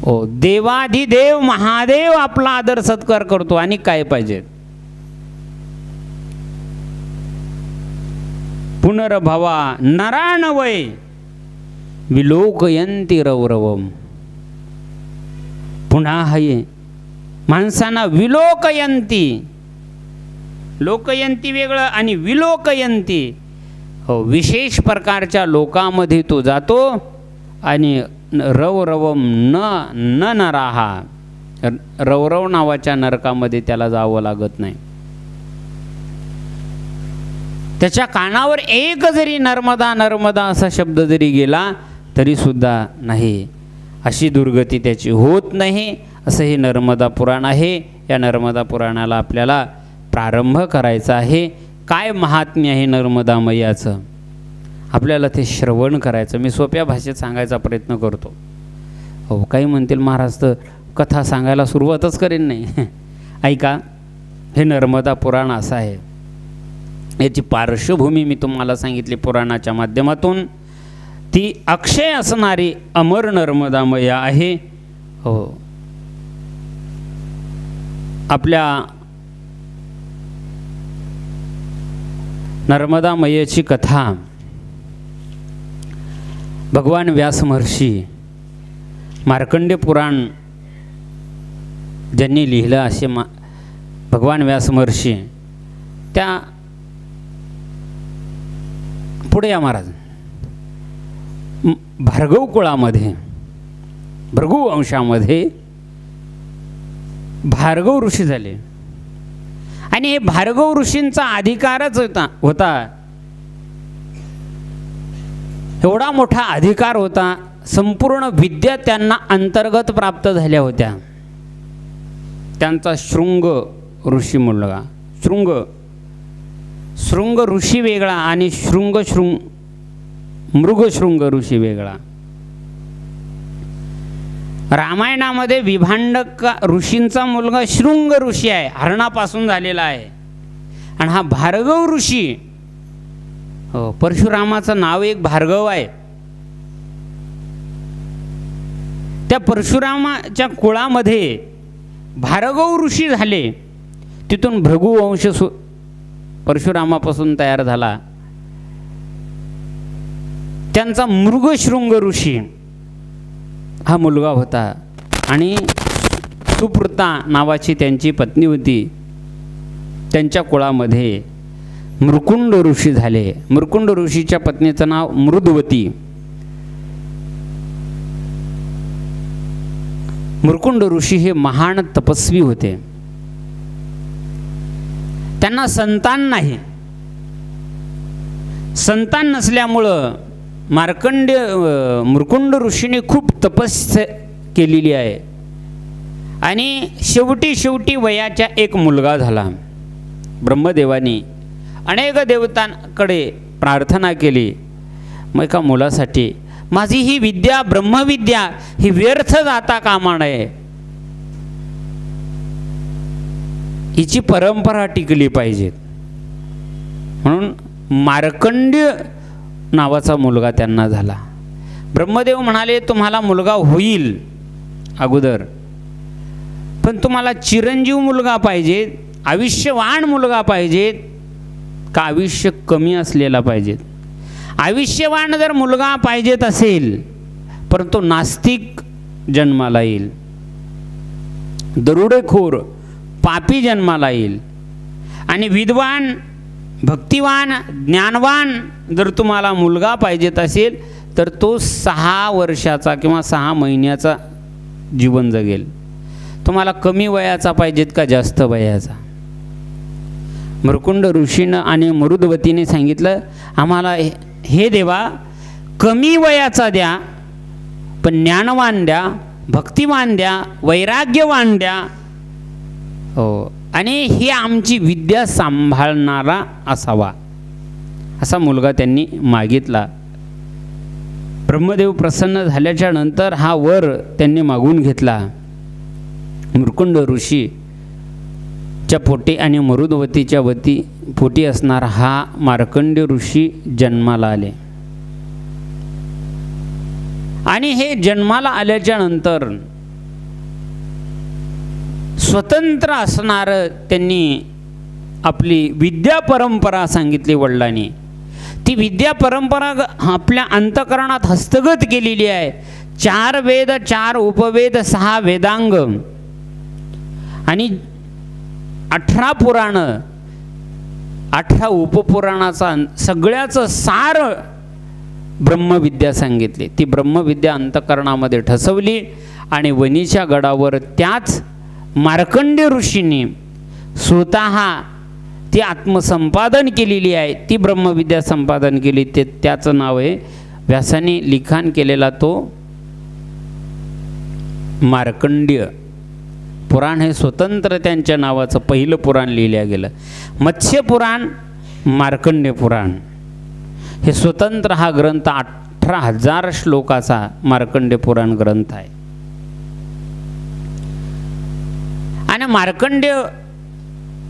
ओ देवाधिदेव महादेव आपला आदर सत्कार करतो. आणि काय पाहिजे? पुनर्भवा नराणवय विलोकयंती रवरवम. पुन्हा हे माणसांना विलोकयंती, लोकयंती वेगळं आणि विलोकयंती, हो विशेष प्रकारच्या लोकामध्ये तो जातो. आणि रवरवम न नराहा, रवरव नावाच्या नरकामध्ये त्याला जावं लागत नाही. त्याच्या कानावर एक जरी नर्मदा नर्मदा असा शब्द जरी गेला तरी सुद्धा नाही, अशी दुर्गती त्याची होत नाही. असं हे नर्मदा पुराण आहे. या नर्मदा पुराणाला आपल्याला प्रारंभ करायचा आहे. काय महात्म्य आहे नर्मदा मैयाचं, आपल्याला ते श्रवण करायचं. मी सोप्या भाषेत सांगायचा प्रयत्न करतो. हो काही म्हणतील महाराज तर कथा सांगायला सुरुवातच करेन नाही. ऐका, हे नर्मदा पुराण असं आहे. याची पार्श्वभूमी मी तुम्हाला सांगितली पुराणाच्या माध्यमातून. ती अक्षय असणारी अमर नर्मदा मैया आहे. हो आपल्या नर्मदा मैयाची कथा भगवान व्यास महर्षी मार्कंडेय पुराण ज्यांनी लिहिलं असे भगवान व्यास महर्षी, त्या पुढे या महाराज भार्गव कुळामध्ये, भृगु वंशामध्ये भार्गव ऋषी झाले. आणि हे भार्गव ऋषींचा अधिकारच होता एवढा मोठा अधिकार होता. संपूर्ण विद्या त्यांना अंतर्गत प्राप्त झाल्या होत्या. त्यांचा शृंग ऋषी मुलगा, शृंग ऋषी वेगळा आणि मृगशृंग ऋषी वेगळा. रामायणामध्ये विभांडक ऋषींचा मुलगा शृंग ऋषी आहे, हरणापासून झालेला आहे. आणि हा भार्गव ऋषी, हो परशुरामाचं नाव एक भार्गव आहे. त्या परशुरामाच्या कुळामध्ये भार्गव ऋषी झाले. तिथून भृगुवंश परशुरामापासून तयार झाला. त्यांचा मृगशृंग ऋषी हा मुलगा होता. आणि सुप्रता नावाची त्यांची पत्नी होती. त्यांच्या कुळामध्ये मृकुंड ऋषी झाले. मृकुंड ऋषीच्या पत्नीचं नाव मृदवती. मृकुंड ऋषी हे महान तपस्वी होते. त्यांना संतान नाही. संतान नसल्यामुळं मृकुंड ऋषीने खूप तपस्या केलेली आहे. आणि शेवटी वयाच्या एक मुलगा झाला. ब्रह्मदेवानी अनेक देवतांकडे प्रार्थना केली, मग एका मुलासाठी माझी ही विद्या ब्रह्मविद्या ही व्यर्थ जाता कामा नये, हिची परंपरा टिकली पाहिजे. म्हणून मार्कंडेय नावाचा मुलगा त्यांना झाला. ब्रह्मदेव म्हणाले तुम्हाला मुलगा होईल अगोदर, पण तुम्हाला चिरंजीव मुलगा पाहिजे, आयुष्यवान मुलगा पाहिजे का आयुष्य कमी असलेला पाहिजे. आयुष्यवान जर मुलगा पाहिजेत असेल परंतु नास्तिक जन्माला येईल, दरोडेखोर पापी जन्माला येईल. आणि विद्वान भक्तिवान ज्ञानवान जर तुम्हाला मुलगा पाहिजेत असेल तर तो 6 वर्षाचा किंवा 6 महिन्याचा जीवन जगेल. तुम्हाला कमी वयाचा पाहिजेत का जास्त वयाचा. मृकुंड ऋषीनं आणि मरुदवतीने सांगितलं आम्हाला हे देवा कमी वयाचा द्या, पण ज्ञानवान द्या, भक्तिवान द्या, वैराग्यवान द्या. हो, आणि ही आमची विद्या सांभाळणारा असावा असा मुलगा त्यांनी मागितला. ब्रह्मदेव प्रसन्न झाल्याच्या नंतर हा वर त्यांनी मागून घेतला. मृकुंड ऋषी च्या पोटी आणि मरुदवतीच्या पोटी असणारा हा मार्कंडेय ऋषी जन्माला आले. आणि हे जन्माला आल्याच्या नंतर स्वतंत्र असणार त्यांनी आपली विद्या परंपरा सांगितली वडिलांनी. ती विद्या परंपरा आपल्या अंतःकरणात हस्तगत केलेली आहे. 4 वेद, 4 उपवेद, 6 वेदांग आणि 18 पुराण, 18 उपपुराणाचा सगळ्याचं सार ब्रह्मविद्या सांगितली. ती ब्रह्मविद्या अंतःकरणामध्ये ठसवली आणि वणीच्या गडावर त्याच मार्कंडेय ऋषींनी स्वतः ती आत्मसंपादन केलेली आहे. ती ब्रह्मविद्या संपादन केली, त्याचं नाव आहे, व्यासाने लिखाण केलेला तो मार्कंडेय पुराण. हे स्वतंत्र त्यांच्या नावाचं पहिलं पुराण लिहिलं गेलं. मत्स्य पुराण, मार्कंडेय पुराण हे स्वतंत्र हा ग्रंथ 18,000 श्लोकाचा मार्कंडेय पुराण ग्रंथ आहे. आणि मार्कंडेय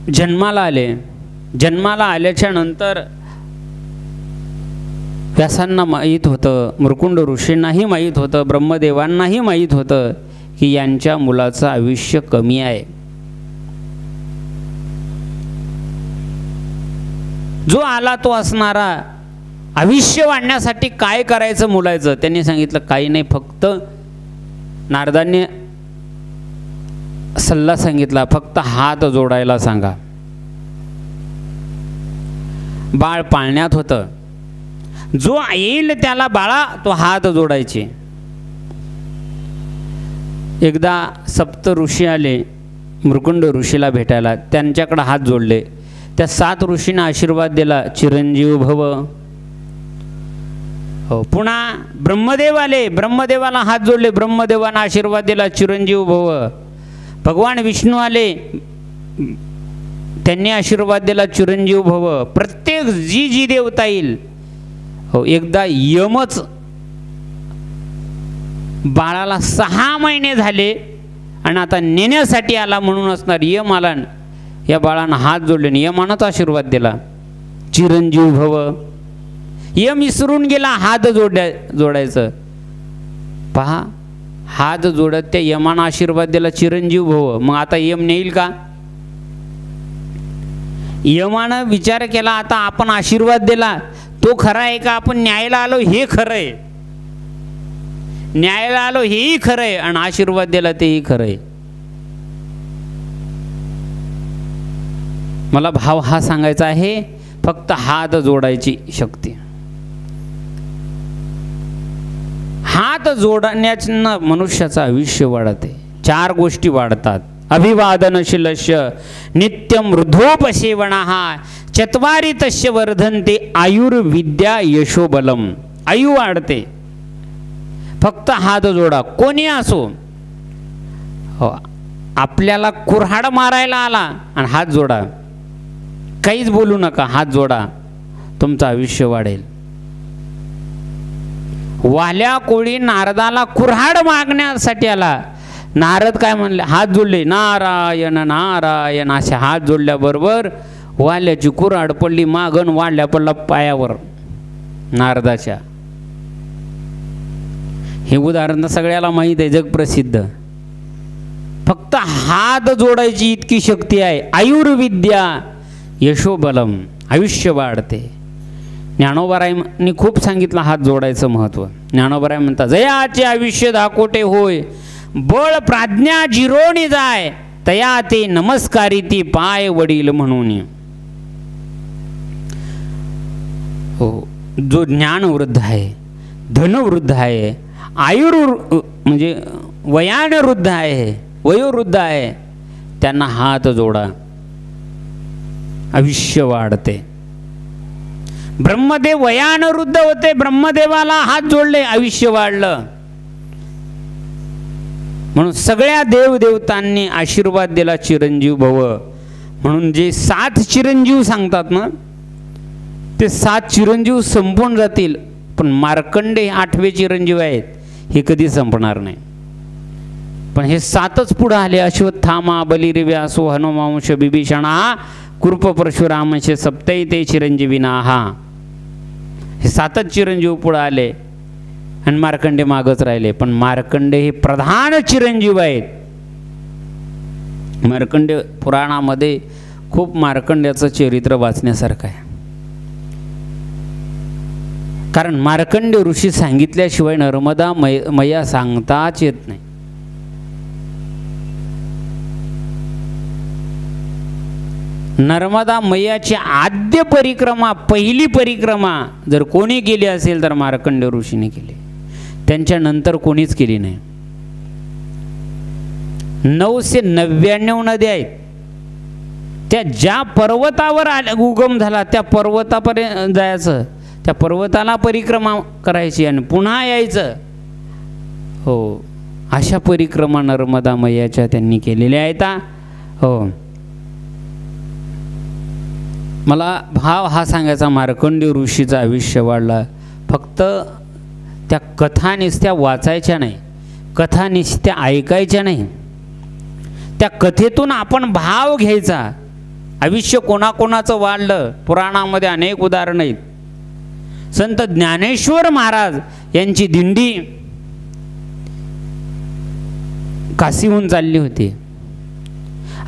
जन्माला आले. जन्माला आल्याच्या नंतर व्यासांना माहीत होतं, मृकुंड ऋषींनाही माहीत होतं, ब्रह्मदेवांनाही माहीत होतं की यांच्या मुलाचं आयुष्य कमी आहे. जो आला तो असणारा आयुष्य वाढण्यासाठी काय करायचं मुलाचं. त्यांनी सांगितलं काही नाही, फक्त नारदांनी सल्ला सांगितला, फक्त हात जोडायला सांगा. बाळ पाळण्यात होतं, जो येईल त्याला बाळा तो हात जोडायचे. एकदा सप्त ऋषी आले मृकुंड ऋषीला भेटायला, त्यांच्याकडे हात जोडले. त्या 7 ऋषींना आशीर्वाद दिला, चिरंजीव भव. हो, पुन्हा ब्रह्मदेव आले, ब्रह्मदेवाला हात जोडले, ब्रह्मदेवांना आशीर्वाद दिला, चिरंजीव भव. भगवान विष्णू आले, त्यांनी आशीर्वाद दिला, चिरंजीव भव. प्रत्येक जी देवता येईल. हो, एकदा यमच बाळाला 6 महिने झाले आणि आता नेण्यासाठी आला म्हणून असणार यम आला. या बाळानं हात जोडले, यमानंच आशीर्वाद दिला, चिरंजीव भव. यम विसरून गेला हात जोडायचं. पहा, हात जोडत त्या यमानं आशीर्वाद दिला, चिरंजीव भव. मग आता यम नेईल का? यमानं विचार केला, आता आपण आशीर्वाद दिला तो खरा आहे का, आपण न्यायला आलो हे खरं आहे, न्यायला आलो हेही खरं आहे आणि आशीर्वाद दिला तेही खरं आहे. मला भाव हा सांगायचा आहे, फक्त हात जोडायची शक्ती. हात जोडण्यानं मनुष्याचं आयुष्य वाढते. 4 गोष्टी वाढतात. अभिवादनशीलस्य नित्यं वृद्धोपसेवनः चत्वारि तस्य वर्धन्ते आयुर्विद्या यशोबलम. आयु वाढते. फक्त हात जोडा, कोणी असो. हो, आपल्याला कुऱ्हाड मारायला आला आणि हात जोडा, काहीच बोलू नका, हात जोडा, तुमचं आयुष्य वाढेल. वाल्या कोळी नारदाला कुऱ्हाड मागण्यासाठी आला. नारद काय म्हणले, हात जोडले, नारायण नारायण असे हात जोडल्याबरोबर वाल्याची कुऱ्हाड पडली मागण, वाढल्या पडला पायावर नारदाच्या. हे उदाहरण सगळ्याला माहीत आहे, जगप्रसिद्ध. फक्त हात जोडायची इतकी शक्ती आहे. आयुर्विद्या यशोबलम, आयुष्य वाढते. ज्ञानोबारायांनी खूप सांगितलं हात जोडायचं महत्त्व. ज्ञानोबाराय म्हणतात, जयाचे आयुष्य 10 कोटे होय, बळ प्राज्ञा जिरोणी जाय, तया ते नमस्कारी ती पाय वडील म्हणून. हो, जो ज्ञानवृद्ध आहे, धनवृद्ध आहे, म्हणजे वयानवृद्ध आहे, वयोवृद्ध आहे, त्यांना हात जोडा, आयुष्य वाढते. ब्रह्मदेव वयानवृद्ध होते, ब्रह्मदेवाला हात जोडले, आयुष्य वाढलं. म्हणून सगळ्या देवदेवतांनी आशीर्वाद दिला, चिरंजीव भव. म्हणून जे 7 चिरंजीव सांगतात ना, ते 7 चिरंजीव संपून जातील, पण मार्कंडेय 8वे चिरंजीव आहेत, हे कधी संपणार नाही. पण हे 7च पुढे आले, अश्वत्थामा बलिर्व्यासो हनुमांश बिभीषणा कृप परशुरामशे सप्तैते चिरंजीविनाहा. हे 7च चिरंजीव पुढे आले आणि मार्कंडे मागच राहिले. पण मार्कंडे हे प्रधान चिरंजीव आहेत. मार्कंडे पुराणामध्ये खूप मार्कंड्याचं चरित्र वाचण्यासारखं आहे. कारण मार्कंडे ऋषी सांगितल्याशिवाय नर्मदा मैया सांगताच येत नाही. नर्मदा मैयाची आद्य परिक्रमा, पहिली परिक्रमा जर कोणी केली असेल तर मार्कंडे ऋषीने केली. त्यांच्यानंतर कोणीच केली नाही. 999 नद्या आहेत. त्या ज्या पर्वतावर उगम झाला त्या पर्वतापर्यंत जायचं, त्या पर्वताला परिक्रमा करायची आणि पुन्हा यायचं. हो, अशा परिक्रमा नर्मदा मैयाच्या त्यांनी केलेल्या आहेत. हो, मला भाव हा सांगायचा, मार्कंडेय ऋषीचं आयुष्य वाढला. फक्त त्या कथा नुसत्या वाचायच्या नाही, कथा नुसत्या ऐकायच्या नाही, त्या कथेतून आपण भाव घ्यायचा. आयुष्य कोणाकोणाचं वाढलं, पुराणामध्ये अनेक उदाहरणं आहेत. संत ज्ञानेश्वर महाराज यांची दिंडी काशीहून चालली होती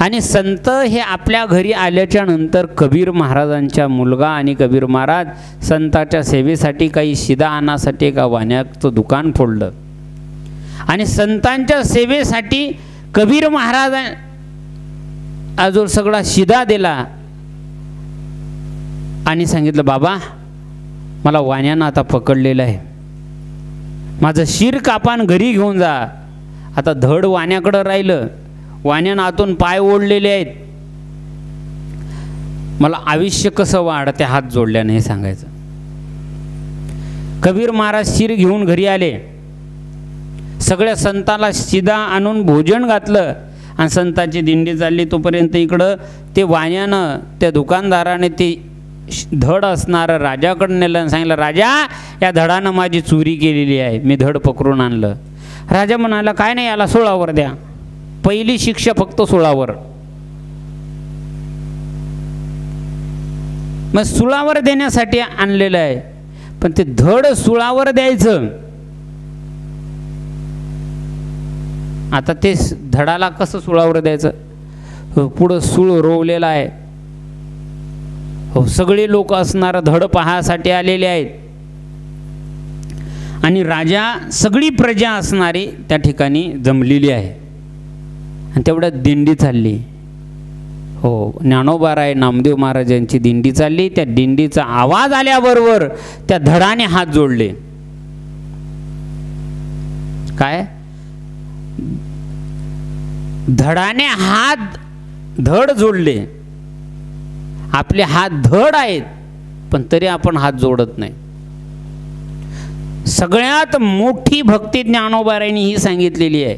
आणि संत हे आपल्या घरी आल्याच्या नंतर कबीर महाराजांचा मुलगा आणि कबीर महाराज संताच्या सेवेसाठी काही शिदा आणण्यासाठी एका वाण्याचं दुकान फोडलं आणि संतांच्या सेवेसाठी कबीर महाराज आजूर सगळा शिदा दिला आणि सांगितलं, बाबा मला वाण्यानं आता पकडलेलं आहे, माझं शिर कापान घरी घेऊन जा. आता धड वाण्याकडं राहिलं, वाण्यानं आतून पाय ओढलेले आहेत. मला आयुष्य कसं वाढते हात जोडल्याने हे सांगायचं. कबीर महाराज शिर घेऊन घरी आले, सगळ्या संताला शिदा आणून भोजन घातलं आणि संतांची दिंडी चालली. तोपर्यंत इकडं ते वाण्यानं, त्या दुकानदाराने ते धड असणारं राजाकडे नेलं आणि सांगितलं, राजा या धडानं माझी चोरी केलेली आहे, मी धड पकडून आणलं. राजा म्हणाला, काय नाही, याला 16वर द्या, पहिली शिक्षा फक्त 16वर. मग 16वर देण्यासाठी आणलेलं आहे, पण ते धड 16वर द्यायचं. आता ते धडाला कसं 16वर द्यायचं, पुढं सूळ रोवलेला आहे. हो, सगळे लोक असणारं धड पाहासाठी आलेले आहेत आणि राजा, सगळी प्रजा असणारी त्या ठिकाणी जमलेली आहे आणि तेवढ्यात दिंडी चालली. हो, ज्ञानोबाराय नामदेव महाराजांची दिंडी चालली. त्या दिंडीचा आवाज आल्याबरोबर त्या धडाने हात जोडले. काय, धडाने हात धड जोडले. आपले हात धड आहेत पण तरी आपण हात जोडत नाही. सगळ्यात मोठी भक्ती ज्ञानोबारायांनी ही सांगितलेली आहे.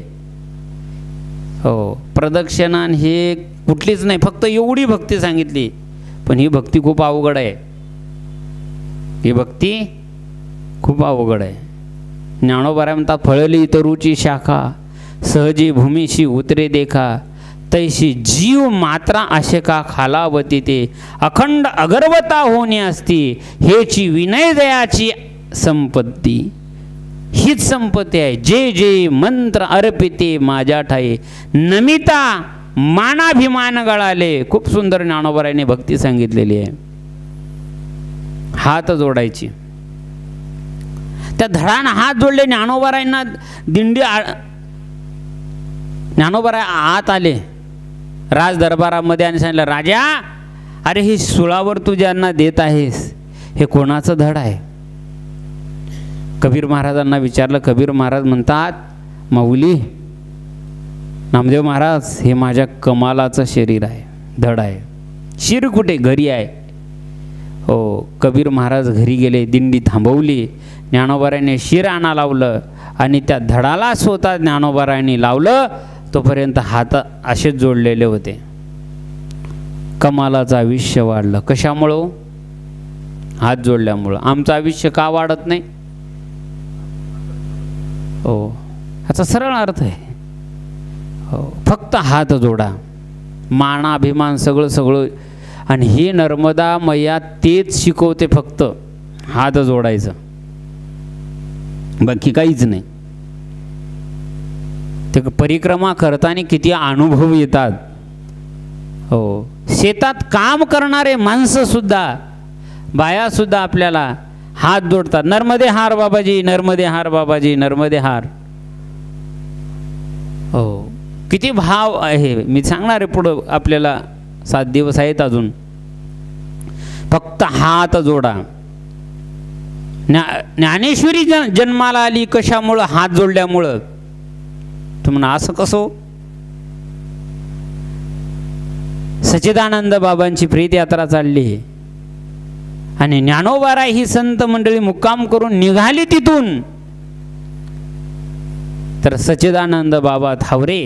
हो, प्रदक्षिणा हे कुठलीच नाही, फक्त एवढी भक्ती सांगितली. पण ही भक्ती खूप अवघड आहे. ही भक्ती खूप अवघड आहे. ज्ञानोबाराय म्हणतात, फळली तरुची शाखा सहजी भूमीशी उतरे देखा, तैशी जीव मात्रा आशेका खालावती ते, अखंड अगरवता होणे असती, हेची विनय दयाची संपत्ती. हीच संपत्ती आहे. जे जे मंत्र अर्पिते माझ्या ठाई, नमिता मानाभिमान गळाले. खूप सुंदर ज्ञानोबारायांनी भक्ती सांगितलेली आहे. हात जोडायची. त्या धडानं हात जोडले. ज्ञानोबारायांना दिंडी, ज्ञानोबाराय आत आले राज दरबारामध्ये आणि सांगितलं, राजा अरे ही 16वर तू ज्यांना देत आहेस हे कोणाचं धड आहे? कबीर महाराजांना विचारलं. कबीर महाराज म्हणतात, माऊली नामदेव महाराज, हे माझ्या कमालाचं शरीर आहे, धड आहे. शिर कुठे? घरी आहे. हो, कबीर महाराज घरी गेले, दिंडी थांबवली. ज्ञानोबारायांनी शिर आणा लावलं आणि त्या धडाला स्वतः ज्ञानोबारायांनी लावलं. तोपर्यंत हात असेच जोडलेले होते. कमालाचं आयुष्य वाढलं. कशामुळं? हात जोडल्यामुळं. आमचं आयुष्य का वाढत नाही? हो, ह्याचा सरळ अर्थ आहे. हो, फक्त हात जोडा, मान अभिमान सगळं सगळं. आणि हे नर्मदा मैया तेच शिकवते, फक्त हात जोडायचं, बाकी काहीच नाही. ते परिक्रमा करताना किती अनुभव येतात. हो, शेतात काम करणारे माणसं सुद्धा, बाया सुद्धा आपल्याला हात जोडतात, नर्मदे हार बाबाजी, नर्मदे हार बाबाजी, नर्मदे हार. हो, किती भाव आहे, मी सांगणार आहे पुढं, आपल्याला 7 दिवस आहेत अजून. फक्त हात जोडा. ज्ञानेश्वरी जन्माला आली कशामुळं? हात जोडल्यामुळं. तुम्हाला असं कसं? सच्चिदानंद बाबांची प्रीत यात्रा चालली आणि ज्ञानोबाराय ही संत मंडळी मुक्काम करून निघाली तिथून, तर सच्चिदानंद बाबा थावरे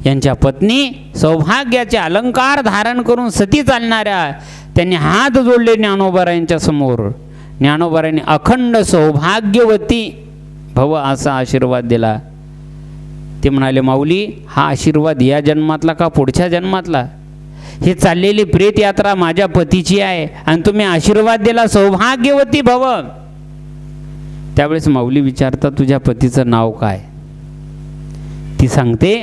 यांच्या पत्नी सौभाग्याचे अलंकार धारण करून सती चालणाऱ्या, त्यांनी हात जोडले ज्ञानोबारायांच्या समोर. ज्ञानोबारायांनी अखंड सौभाग्यवती भव असा आशीर्वाद दिला. ते म्हणाले, माऊली, हा आशीर्वाद या जन्मातला का पुढच्या जन्मातला? हे चाललेली प्रेत यात्रा माझ्या पतीची आहे आणि तुम्ही आशीर्वाद दिला सौभाग्यवती भव. त्यावेळेस माऊली विचारतात, तुझ्या पतीचं नाव काय? ती सांगते,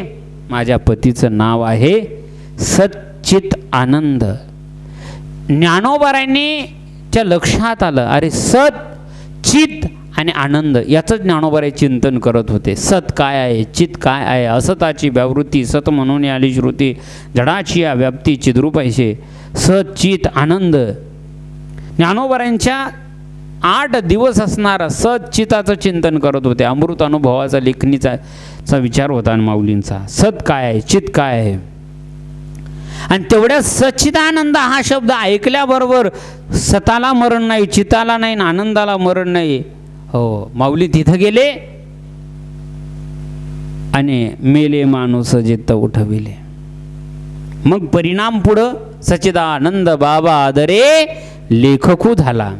माझ्या पतीचं नाव आहे सच्चित आनंद. ज्ञानोबारायांच्या लक्षात आलं, अरे सत, चित आणि आनंद याचं ज्ञानोबाराय चिंतन करत होते. सत काय आहे, चित काय आहे, असताची व्यावृत्ती, सत म्हणून आली श्रुती, जडाची या व्याप्ती चिद्रूपायशे. सत, चित, आनंद. ज्ञानोबारायांच्या 8 दिवस असणारा सत चिताचं चिंतन करत होते. अमृत अनुभवाचा लेखणीचा विचार होता माऊलींचा. सत काय आहे, चित काय आहे. आणि तेवढ्या सच्चिदानंद हा शब्द ऐकल्याबरोबर सताला मरण नाही, चिताला नाही, आनंदाला मरण नाही. हो, माऊली तिथं गेले आणि मेले माणूस जित उठविले. मग परिणाम पुढं सच्चिदानंद बाबा आदरे लेखकू झाला.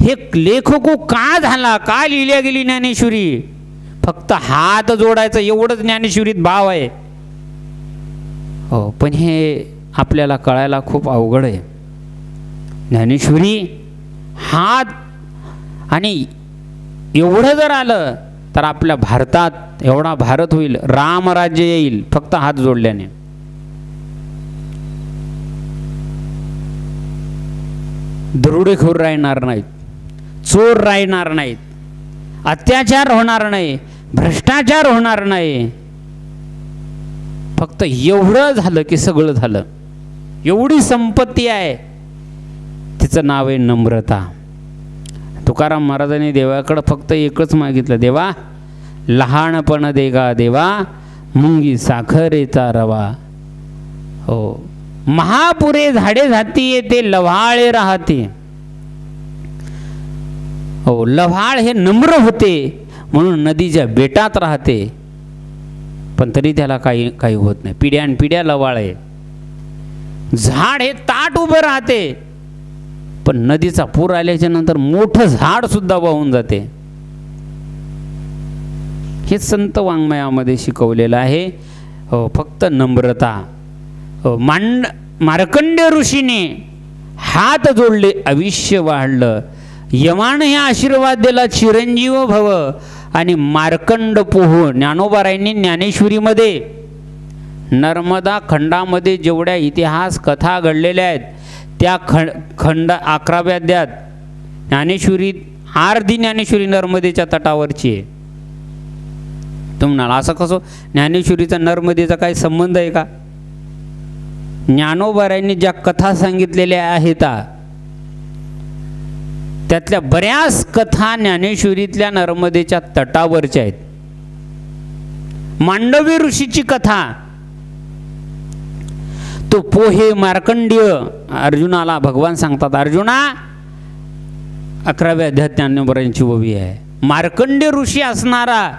हे लेखकू का झाला? का लिहिल्या गेली ज्ञानेश्वरी? फक्त हात जोडायचं एवढंच ज्ञानेश्वरीत भाव आहे. हो, पण हे आपल्याला कळायला खूप अवघड आहे. ज्ञानेश्वरी हात आणि एवढं जर आलं तर आपल्या भारतात एवढा भारत होईल, रामराज्य येईल फक्त हात जोडल्याने. दरोडेखोर राहणार नाहीत, चोर राहणार नाहीत, अत्याचार होणार नाही, भ्रष्टाचार होणार नाही. फक्त एवढं झालं की सगळं झालं. एवढी संपत्ती आहे, तिचं नाव आहे नम्रता. तुकाराम महाराजांनी देवाकडे फक्त एकच मागितलं, देवा लहानपण देगा देवा, मुंगी साखरेचा रवा. हो, महापुरे झाडे जाती येते, लव्हाळे राहते. हो, लव्हाळ हे नम्र होते म्हणून नदीच्या बेटात राहते, पण तरी त्याला काही होत नाही. पिढ्यान पिढ्या लव्हाळ आहे. झाड हे ताट उभं राहते, पण नदीचा पूर आल्याच्या नंतर मोठं झाड सुद्धा वाहून जाते. हे संत वाङ्मयामध्ये शिकवलेलं आहे. हो, फक्त नम्रता. हो, मार्कंड्य ऋषीने हात जोडले, आयुष्य वाढलं. यमाने हे आशीर्वाद दिला, चिरंजीव भव. आणि मार्कंड पोह ज्ञानोबारायांनी ज्ञानेश्वरीमध्ये नर्मदा खंडामध्ये जेवढ्या इतिहास कथा घडलेल्या आहेत त्या खंड 11व्या अध्यायात ज्ञानेश्वरी, अर्धी ज्ञानेश्वरी नर्मदेच्या तटावरची आहे. तुम्हाला असं कसं? ज्ञानेश्वरीचा नर्मदेचा काही संबंध आहे का? ज्ञानोबारायांनी ज्या कथा सांगितलेल्या आहेत त्यातल्या बऱ्याच कथा ज्ञानेश्वरीतल्या नर्मदेच्या तटावरच्या आहेत. मांडवी ऋषीची कथा, तो पोहे मार्कंड्य अर्जुनाला भगवान सांगतात, अर्जुना 11व्या अध्यायात ज्ञानोबारायांची ओवी आहे. मार्कंड्य ऋषी असणारा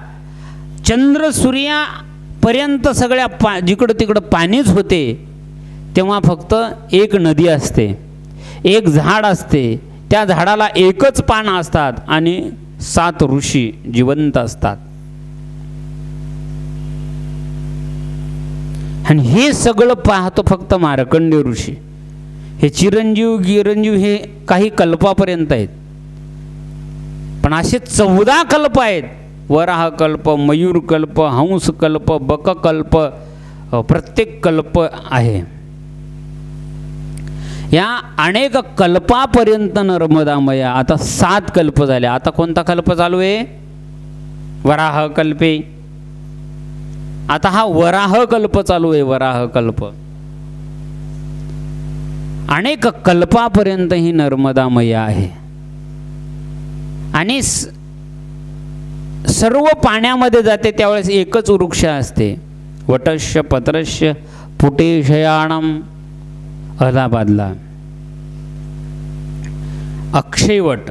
चंद्र सूर्यापर्यंत सगळ्या जिकडं तिकडं पाणीच होते, तेव्हा फक्त एक नदी असते, एक झाड असते, त्या झाडाला एकच पान असतात आणि 7 ऋषी जिवंत असतात. आणि हे सगळं पाहतो फक्त मार्कंडेय ऋषी. हे चिरंजीव गिरंजीव हे काही कल्पापर्यंत आहेत, पण असे 14 कल्प आहेत. वराह कल्प, मयूर कल्प, हंस कल्प, बक कल्प, प्रत्येक कल्प आहे. या अनेक कल्पापर्यंत नर्मदा मैया. आता 7 कल्प झाले. आता कोणता कल्प चालू आहे? वराह कल्पे. आता हा वराह कल्प चालू आहे. वराह कल्प. अनेक कल्पापर्यंत ही नर्मदा मैया आहे. आणि सर्व पाण्यामध्ये जाते त्यावेळेस एकच वृक्ष असते. वटस्य पत्रस्य पुटे शयाणम. अलाहाबादला अक्षयवट,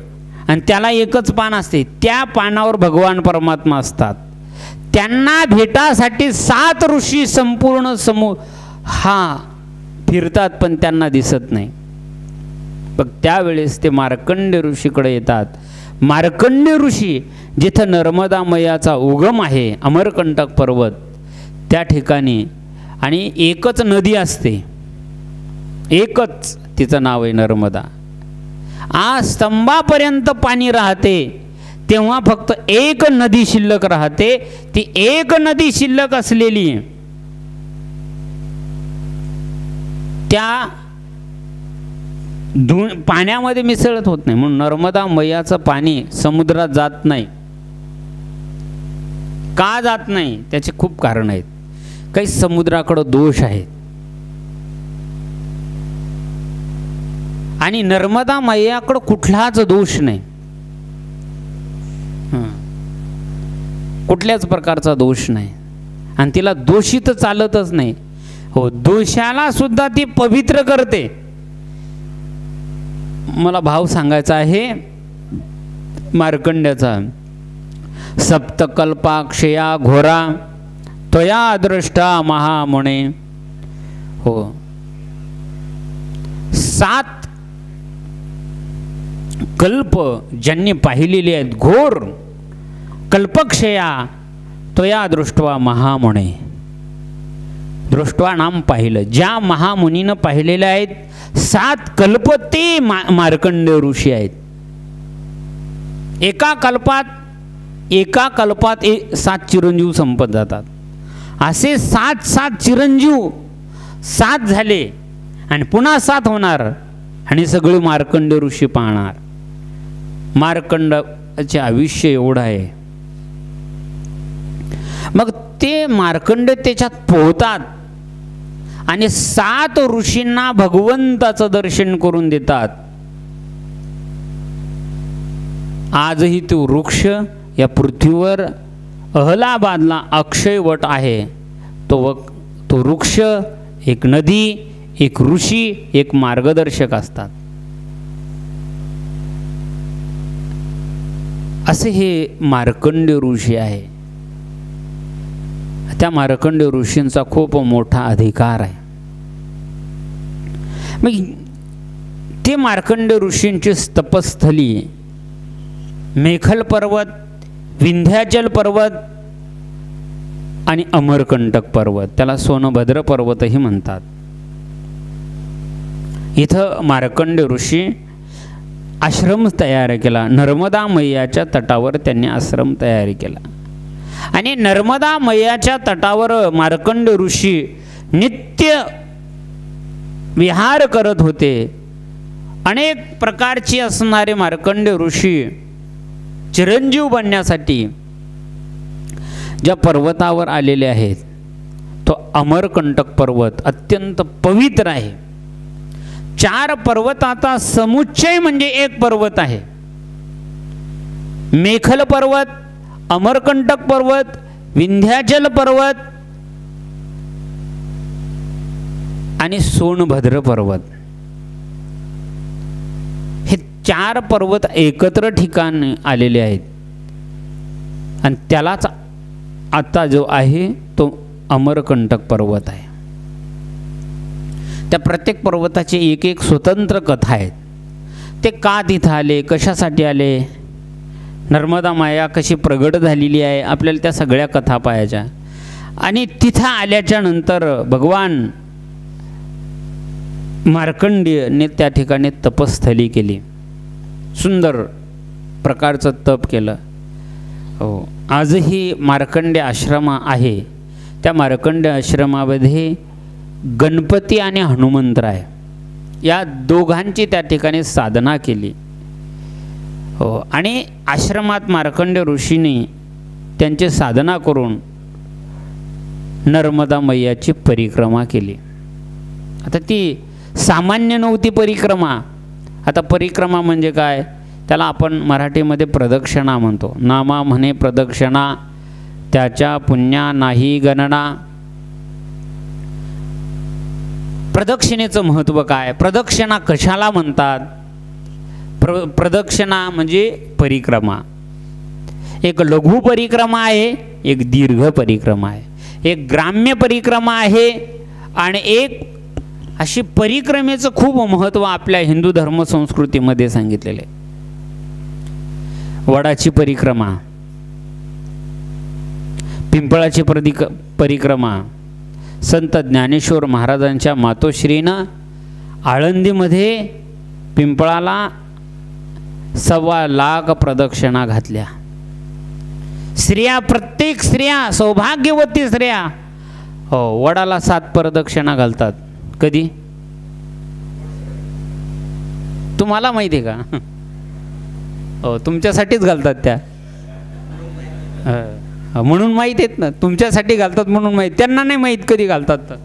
आणि त्याला एकच पान असते. त्या पानावर भगवान परमात्मा असतात. त्यांना भेटासाठी 7 ऋषी संपूर्ण समूह हा फिरतात, पण त्यांना दिसत नाही. मग त्यावेळेस ते मार्कंडेय ऋषीकडे येतात. मार्कंडेय ऋषी जिथं नर्मदा मैयाचा उगम आहे, अमरकंटक पर्वत, त्या ठिकाणी, आणि एकच नदी असते, एकच, तिचं नाव आहे नर्मदा. स्तंभापर्यंत पाणी राहते. तेव्हा फक्त एक नदी शिल्लक राहते. ती एक नदी शिल्लक असलेली त्या पाण्यामध्ये मिसळत होत नाही. म्हणून नर्मदा मैयाचं पाणी समुद्रात जात नाही. का जात नाही? त्याचे खूप कारण आहेत. काही समुद्राकडं दोष आहेत, आणि नर्मदा मैयाकडं कुठलाच दोष नाही. कुठल्याच प्रकारचा दोष नाही, आणि तिला दोषित चालतच नाही. हो, दोषाला सुद्धा ती पवित्र करते. मला भाव सांगायचा आहे मार्कंड्याचा. सप्तकल्पाक्षया घोरा त्वया दृष्टा महामुने. हो, 7 कल्प ज्यांनी पाहिलेले आहेत, घोर कल्पक्षया त्वया दृष्ट्वा महामुने. दृष्ट्वा नाम पाहिलं, ज्या महामुनीनं पाहिलेले आहेत 7 कल्प, ते मार्कंडेय ऋषी आहेत. एका कल्पात 7 चिरंजीव संपत जातात. असे 7 चिरंजीव 7 झाले, आणि पुन्हा 7 होणार, आणि सगळे मार्कंडेय ऋषी पाहणार. मार्कंडाचे आयुष्य एवढं आहे. मग ते मार्कंडेय त्याच्यात पोहतात, आणि 7 ऋषींना भगवंताचं दर्शन करून देतात. आजही तो वृक्ष या पृथ्वीवर अहलाबादला अक्षयवट आहे. तो वृक्ष, एक नदी, एक ऋषी, एक मार्गदर्शक असतात. असे हे मार्कंडेय ऋषी आहे. त्या मार्कंडेय ऋषींचा खूप मोठा अधिकार आहे. मग ते मार्कंडेय ऋषींची तपस्थली मेखल पर्वत, विंध्याचल पर्वत आणि अमरकंटक पर्वत, त्याला सोनभद्र पर्वतही म्हणतात. इथं मार्कंडेय ऋषी आश्रम तयार केला. नर्मदा मैयाच्या तटावर त्यांनी आश्रम तयार केला, आणि नर्मदा मैयाच्या तटावर मार्कंडेय ऋषी नित्य विहार करत होते. अनेक प्रकारचे असणारे मार्कंडेय ऋषी चिरंजीव बनण्यासाठी ज्या पर्वतावर आलेले आहेत, तो अमरकंटक पर्वत अत्यंत पवित्र आहे. 4 पर्वताचा समुच्चय म्हणजे एक पर्वत आहे. मेखल पर्वत, अमरकंटक पर्वत, विंध्याचल पर्वत आणि सोनभद्र पर्वत. हे 4 पर्वत एकत्र ठिकाणी आलेले आहेत, आणि त्यालाच आता जो आहे तो अमरकंटक पर्वत आहे. त्या प्रत्येक पर्वताची एक स्वतंत्र कथा आहेत. ते का तिथं आले, कशासाठी आले, नर्मदा माया कशी प्रगट झालेली आहे, आपल्याला त्या सगळ्या कथा पाहायच्या. आणि तिथं आल्याच्या नंतर भगवान मार्कंडेयने त्या ठिकाणी तपस्थली केली, सुंदर प्रकारचं तप केलं. हो, आजही मार्कंडेय आश्रम आहे. त्या मार्कंडेय आश्रमामध्ये गणपती आणि हनुमंतराय या दोघांची त्या ठिकाणी साधना केली. हो, आणि आश्रमात मार्कंडेय ऋषींनी त्यांची साधना करून नर्मदा मैयाची परिक्रमा केली. आता ती सामान्य नव्हती परिक्रमा. आता परिक्रमा म्हणजे काय, त्याला आपण मराठीमध्ये प्रदक्षिणा म्हणतो. नामा म्हणे प्रदक्षिणा, त्याच्या पुण्या नाही गणना. प्रदक्षिणेचं महत्त्व काय, प्रदक्षिणा कशाला म्हणतात? प्रदक्षिणा म्हणजे परिक्रमा. एक लघु परिक्रमा आहे, एक दीर्घ परिक्रमा आहे, एक ग्राम्य परिक्रमा आहे आणि एक अशी परिक्रमेचं खूप महत्त्व आपल्या हिंदू धर्म संस्कृतीमध्ये सांगितलेलं आहे. वडाची परिक्रमा, पिंपळाची परिक्रमा. संत ज्ञानेश्वर महाराजांच्या मातोश्रीनं आळंदीमध्ये पिंपळाला 1.25 लाख प्रदक्षिणा घातल्या. स्त्रिया, प्रत्येक स्त्रिया, सौभाग्यवती स्त्रिया हो वडाला 7 प्रदक्षिणा घालतात. कधी तुम्हाला माहिती आहे का? हो, तुमच्यासाठीच घालतात त्या, म्हणून माहीत आहेत ना, तुमच्यासाठी घालतात म्हणून माहीत, त्यांना नाही माहीत कधी घालतात तर.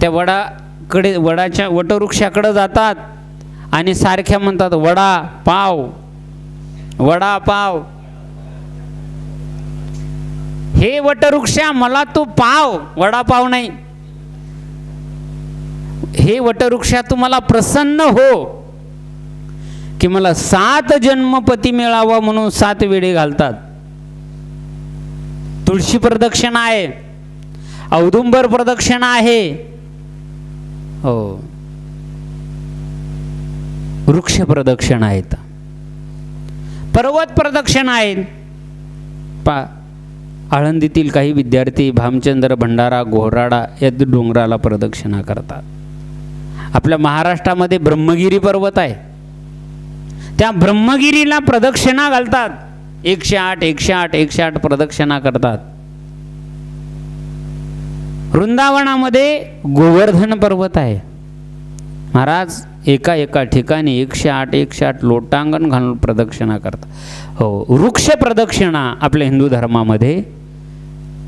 त्या वडाकडे, वडाच्या वटवृक्षाकडे जातात आणि सारख्या म्हणतात वडा पाव, वडा पाव. हे वटवृक्षा मला तू पाव, वडापाव नाही. हे वटवृक्षा तू मला प्रसन्न हो की मला 7 जन्मपती मिळावा म्हणून 7 वेळे घालतात. तुळशी प्रदक्षिणा आहे, औदुंबर प्रदक्षिणा आहे, हो वृक्ष प्रदक्षिणा आहेत, पर्वत प्रदक्षिणा आहेत. आळंदीतील काही विद्यार्थी भामचंद्र, भंडारा, घोराडा या डोंगराला प्रदक्षिणा करतात. आपल्या महाराष्ट्रामध्ये ब्रह्मगिरी पर्वत आहे, त्या ब्रह्मगिरीला प्रदक्षिणा घालतात. 108 108 108 प्रदक्षिणा करतात. वृंदावनामध्ये गोवर्धन पर्वत आहे. महाराज एका ठिकाणी 108 108 लोटांगण घालून प्रदक्षिणा करतात. हो, वृक्ष प्रदक्षिणा आपल्या हिंदू धर्मामध्ये,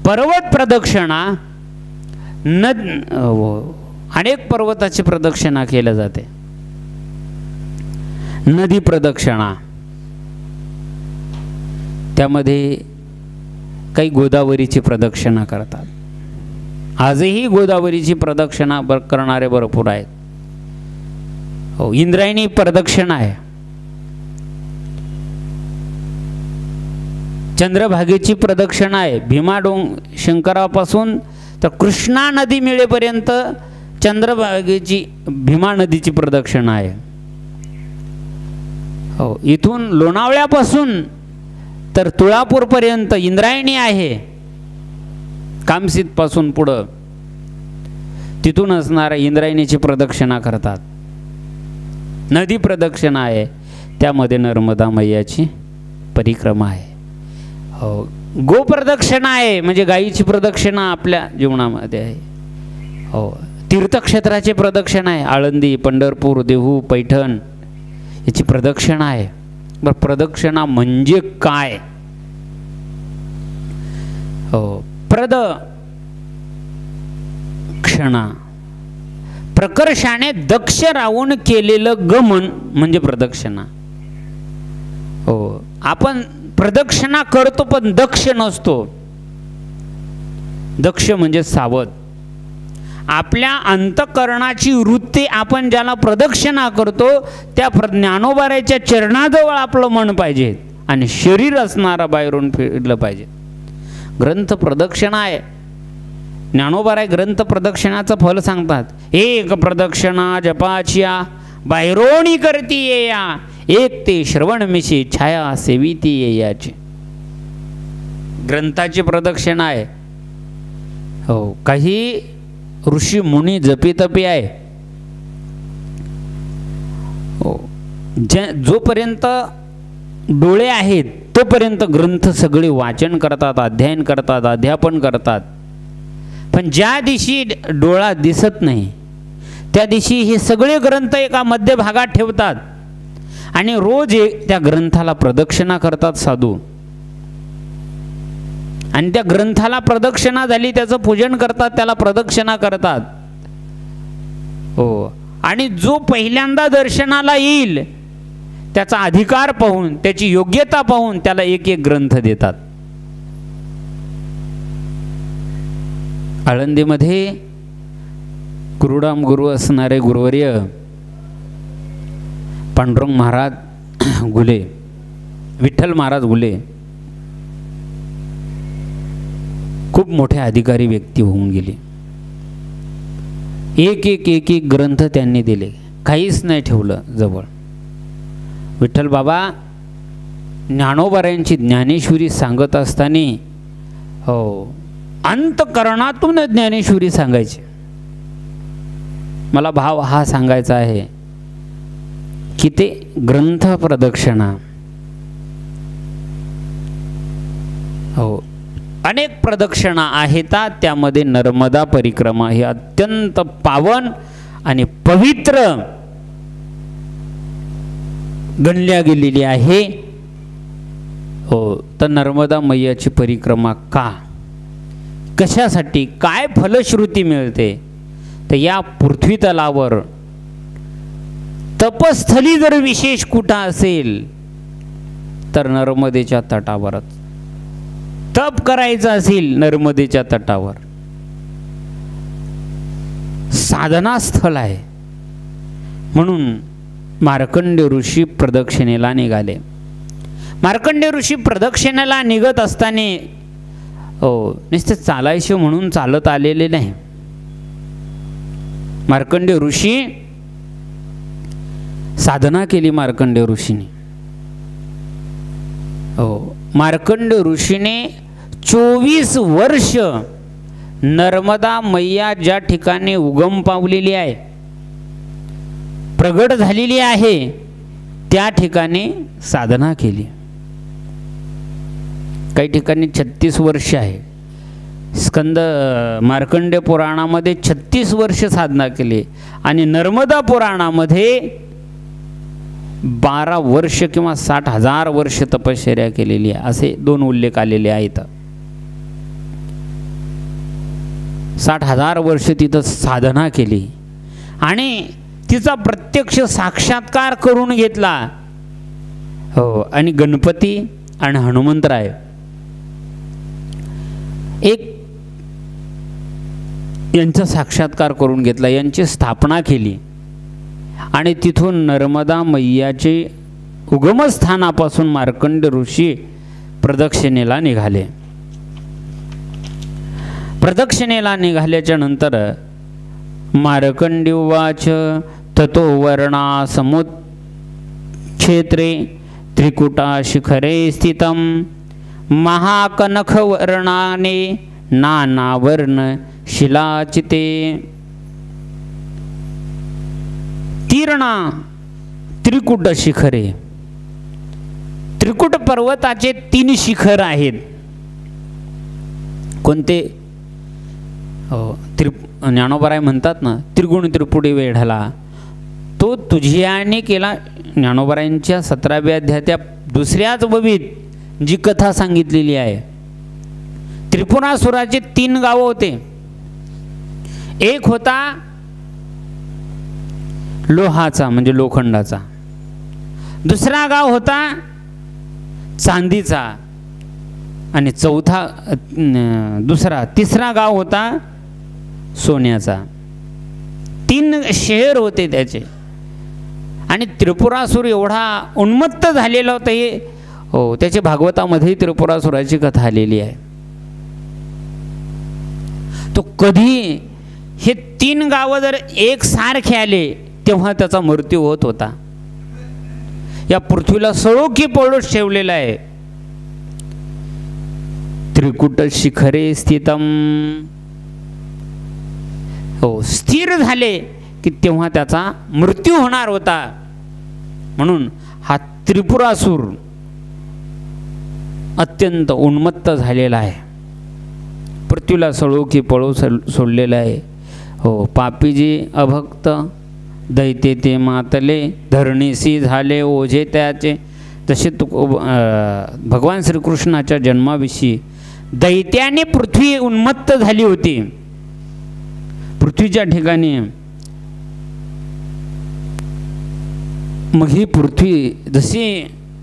पर्वत प्रदक्षिणा, अनेक पर्वताची प्रदक्षिणा केल्या जाते. नदी प्रदक्षिणा, त्यामध्ये काही गोदावरीची प्रदक्षिणा करतात. आजही गोदावरीची प्रदक्षिणा करणारे भरपूर आहेत. हो, इंद्रायणी प्रदक्षिणा आहे. चंद्रभागेची प्रदक्षिणा आहे. भीमा शंकरापासून तर कृष्णा नदी मिळेपर्यंत चंद्रभागेची, भीमा नदीची प्रदक्षिणा आहे. हो, इथून लोणावळ्यापासून तर तुळापूरपर्यंत इंद्रायणी आहे. कामसीत पासून पुढं तिथून असणाऱ्या इंद्रायणीची प्रदक्षिणा करतात. नदी प्रदक्षिणा आहे, त्यामध्ये नर्मदा मैयाची परिक्रमा आहे. हो, गोप्रदक्षिणा आहे, म्हणजे गायीची प्रदक्षिणा आपल्या जीवनामध्ये आहे. हो, तीर्थक्षेत्राची प्रदक्षिणा आहे. आळंदी, पंढरपूर, देहू, पैठण याची प्रदक्षिणा आहे. बरं, प्रदक्षिणा म्हणजे काय? हो, प्रदक्षिणा प्रकर्षाने दक्ष राहून केलेलं गमन म्हणजे प्रदक्षिणा. हो, आपण प्रदक्षिणा करतो पण दक्ष नसतो. दक्ष म्हणजे सावध. आपल्या अंतःकरणाची वृत्ती आपण ज्याला प्रदक्षिणा करतो त्या ज्ञानोबाराच्या चरणाजवळ आपलं मन पाहिजे आणि शरीर असणारा बाहेरून फिरलं पाहिजे. ग्रंथ प्रदक्षिणा आहे. ज्ञानोबाराय ग्रंथ प्रदक्षिणाचं फल सांगतात. एक प्रदक्षिणा जपाचिया बाहेरोणी करती येया, एक ते श्रवण मिशी छाया सेविती येयाची. ग्रंथाची प्रदक्षिणा आहे. हो, काही ऋषी मुनी जपी आहे. हो, जोपर्यंत डोळे आहेत तोपर्यंत ग्रंथ सगळे वाचन करतात, अध्ययन करतात, अध्यापन करतात. पण ज्या दिवशी डोळा दिसत नाही त्या दिवशी हे सगळे ग्रंथ एका मध्यभागात ठेवतात आणि रोज त्या ग्रंथाला प्रदक्षिणा करतात साधू. आणि त्या ग्रंथाला प्रदक्षिणा झाली, त्याचं पूजन करतात, त्याला प्रदक्षिणा करतात. हो, आणि जो पहिल्यांदा दर्शनाला येईल त्याचा अधिकार पाहून, त्याची योग्यता पाहून त्याला एक एक ग्रंथ देतात. आळंदीमध्ये गुरुडाम गुरु असणारे गुरुवर्य पांडुरंग महाराज गुले, विठ्ठल महाराज गुले खूप मोठे अधिकारी व्यक्ती होऊन गेले. एक एक ग्रंथ त्यांनी दिले, काहीच नाही ठेवलं जवळ. विठ्ठल बाबा ज्ञानोबारायांची ज्ञानेश्वरी सांगत असताना हो अंतकरणातून ज्ञानेश्वरी सांगायची. मला भाव हा सांगायचा आहे की ते ग्रंथ प्रदक्षिणा, हो अनेक प्रदक्षिणा आहेत, त्यामध्ये नर्मदा परिक्रमा ही अत्यंत पावन आणि पवित्र गणल्या गेलेली आहे. हो, तर नर्मदा मैयाची परिक्रमा का, कशासाठी, काय फलश्रुती मिळते, तर या पृथ्वी तलावर तपस्थली जर विशेष कुठं असेल तर नर्मदेच्या तटावरच. तप करायचं असेल नर्मदेच्या तटावर, साधना स्थळ आहे. म्हणून मार्कंडेय ऋषी प्रदक्षिणेला निघाले. मार्कंडेय ऋषी प्रदक्षिणेला निघत असताना हो नुसते चालायचे म्हणून चालत आलेले नाही. मार्कंडेय ऋषी साधना केली. मार्कंडेय ऋषीने हो मार्कंडेय ऋषीने 24 वर्ष नर्मदा मैया ज्या ठिकाणी उगम पावलेली आहे, प्रगट झालेली आहे, त्या ठिकाणी साधना केली. काही ठिकाणी 36 वर्ष आहे. स्कंद मार्कंडेय पुराणामध्ये 36 वर्ष साधना केली आणि नर्मदा पुराणामध्ये 12 वर्ष किंवा 60,000 वर्ष तपश्चर्या केलेली आहे, असे 2 उल्लेख आलेले आहेत. 60,000 वर्ष तिथं साधना केली आणि तिचा प्रत्यक्ष साक्षात्कार करून घेतला. हो, आणि गणपती आणि हनुमंतराय एक यांचा साक्षात्कार करून घेतला, यांची स्थापना केली आणि तिथून नर्मदा मैयाचे उगमस्थानापासून मार्कंडेय ऋषी प्रदक्षिणेला निघाले. प्रदक्षिणेला निघाल्याच्या नंतर मार्कंडेय उवाच ततो वर्णा समुच्छेत्रे त्रिकुटा शिखरे स्थितं महाकनख वर्णाने नानावर्ण शिलाचिते तीर्णा त्रिकुट शिखरे. त्रिकुट पर्वताचे 3 शिखर आहेत. कोणते? हो, ज्ञानोबाराय म्हणतात ना, त्रिगुण त्रिपुटी वेढला, तो तुझियाने केला. ज्ञानोबारायांच्या 17व्या अध्यायात दुसऱ्याच बबीत जी कथा सांगितलेली आहे. त्रिपुरासुराचे 3 गाव होते. एक होता लोहाचा म्हणजे लोखंडाचा, दुसरा गाव होता चांदीचा आणि तिसरा गाव होता सोन्याचा. 3 शहर होते त्याचे. आणि त्रिपुरासुर एवढा उन्मत्त झालेला होता, हे हो त्याच्या भागवतामध्ये त्रिपुरासुराची कथा आलेली आहे. तो कधी हे 3 गावं जर एकसारखे आले तेव्हा त्याचा मृत्यू होत होता. या पृथ्वीला सळोखी पळूच ठेवलेला आहे. त्रिकुट शिखरे स्थितम. हो, स्थिर झाले की तेव्हा त्याचा मृत्यू होणार होता. म्हणून हा त्रिपुरासूर अत्यंत उन्मत्त झालेला आहे. पृथ्वीला सळो की पळो सोडलेला आहे. हो, पापीजी अभक्त दैते ते मातले, धरणीसी झाले ओझे त्याचे. जसे भगवान श्रीकृष्णाच्या जन्माविषयी दैत्याने पृथ्वी उन्मत्त झाली होती. पृथ्वीच्या ठिकाणी मग ही पृथ्वी जशी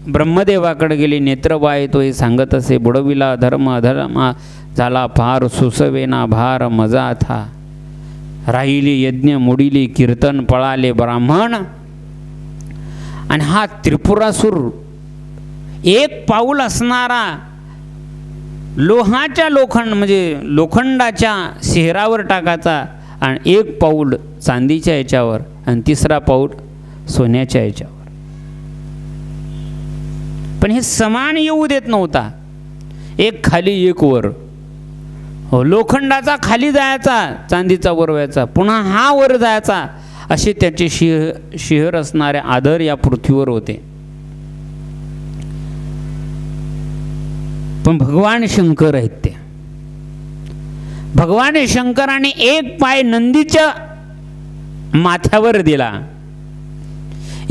ब्रह्मदेवाकडे गेली, नेत्रबाई तो हे सांगत असे, बुडविला धर्म अधर्म झाला फार, सुसवेना भार मजा था, राहिली यज्ञ मोडिली कीर्तन पळाले ब्राह्मण. आणि हा त्रिपुरासूर एक पाऊल असणारा लोहाच्या म्हणजे लोखंडाच्या शिहरावर टाकायचा, आणि एक पाऊल चांदीच्या याच्यावर, आणि तिसरा पाऊल सोन्याच्या याच्यावर. पण हे समान येऊ देत नव्हता, एक खाली एक वर. हो, लोखंडाचा खाली जायचा, चांदीचा वर व्हायचा, पुन्हा हा वर जायचा, असे त्याचे शिहर असणारे आदर या पृथ्वीवर होते. पण भगवान शंकर आहेत ते. भगवान शंकराने एक पाय नंदीच्या माथ्यावर दिला,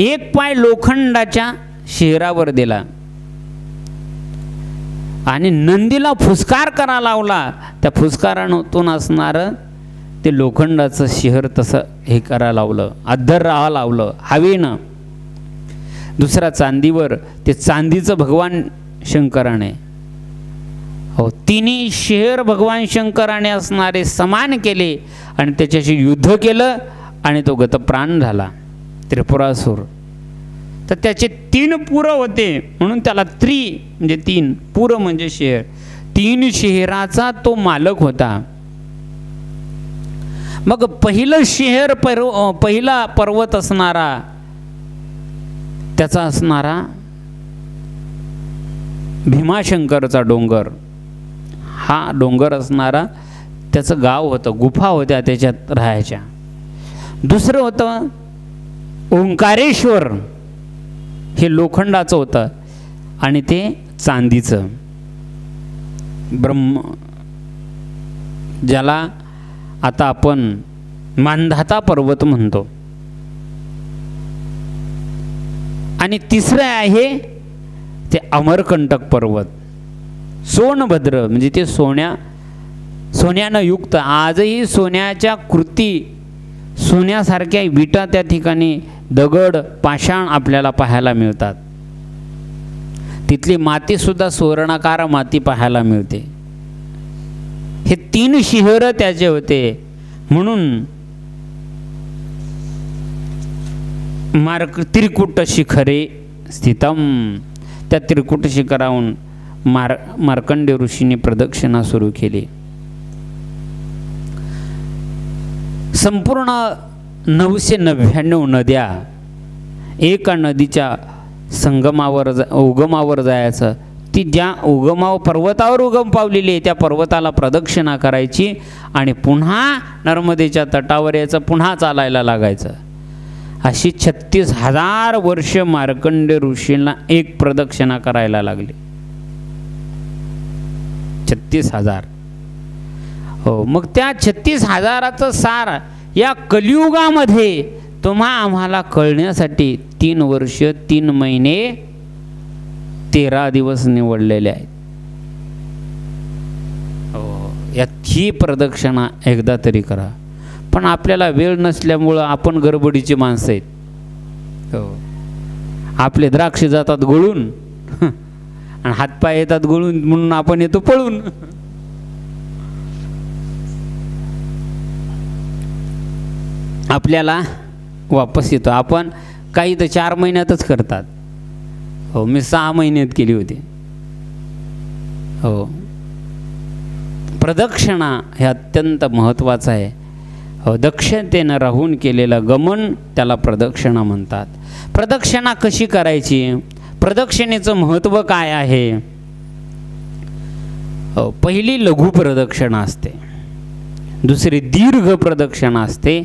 एक पाय लोखंडाच्या शिहरावर दिला, आणि नंदीला फुसकार करा लावला. त्या फुसकारातून असणारं ते लोखंडाचं शिहर तसं हे करा लावलं, अद्धर राहा लावलं हवेनं. दुसरा चांदीवर ते चांदीचं भगवान शंकराने, हो, तिन्ही शिहर भगवान शंकराने असणारे समान केले, आणि त्याच्याशी युद्ध केलं, आणि तो गतप्राण झाला त्रिपुरासूर. तर त्याचे 3 पुर होते, म्हणून त्याला म्हणजे 3 पुर म्हणजे शेर. 3 शेहराचा तो मालक होता. मग पहिलं शेहर पहिला पर्वत असणारा, त्याचा असणारा भीमाशंकरचा डोंगर, हा डोंगर असणारा त्याचं गाव होतं, गुफा होत्या त्याच्यात राहायच्या. दुसरं होतं ओंकारेश्वर, हे लोखंडाचं होतं, आणि ते चांदीचं. ज्याला आता आपण मांधाता पर्वत म्हणतो. आणि तिसरं आहे ते अमरकंटक पर्वत, सोनभद्र, म्हणजे ते सोन्यानं युक्त. आजही सोन्याच्या कृती, सोन्यासारख्या विटा त्या ठिकाणी, दगड पाषाण आपल्याला पाहायला मिळतात. तिथली माती सुद्धा सुवर्णाकार माती पाहायला मिळते. हे 3 शिखर त्याचे होते. म्हणून त्रिकुट शिखरे स्थितम, त्या त्रिकुट शिखराहून मार्कंडेय ऋषीने प्रदक्षिणा सुरू केली. संपूर्ण 999 नद्या एका नदीच्या संगमावर उगमावर जायचं. ती ज्या पर्वतावर उगम पावलेली आहे त्या पर्वताला प्रदक्षिणा करायची, आणि पुन्हा नर्मदेच्या तटावर यायचं, पुन्हा चालायला लागायचं. अशी 36,000 वर्ष मार्कंडेय ऋषींना एक प्रदक्षिणा करायला लागली. 36,000. हो, मग त्या 36,000चं सार या कलियुगामध्ये तुम्हा आम्हाला कळण्यासाठी 3 वर्ष 3 महिने 13 दिवस निवडलेले आहेत. हो, ही प्रदक्षिणा एकदा तरी करा. पण आपल्याला वेळ नसल्यामुळं आपण गडबडीची माणसं आहेत. हो, आपले द्राक्ष जातात गळून आणि हातपाय येतात गळून, म्हणून आपण येतो पळून. आपल्याला वापस येतो. आपण काही तर 4 महिन्यातच करतात. हो, मी 6 महिन्यात केली होती. हो, प्रदक्षिणा हे अत्यंत महत्त्वाचं आहे. हो, दक्षतेनं राहून केलेलं गमन त्याला प्रदक्षिणा म्हणतात. प्रदक्षिणा कशी करायची, प्रदक्षिणेचं महत्त्व काय आहे. पहिली लघु प्रदक्षिणा असते, दुसरी दीर्घ प्रदक्षिणा असते.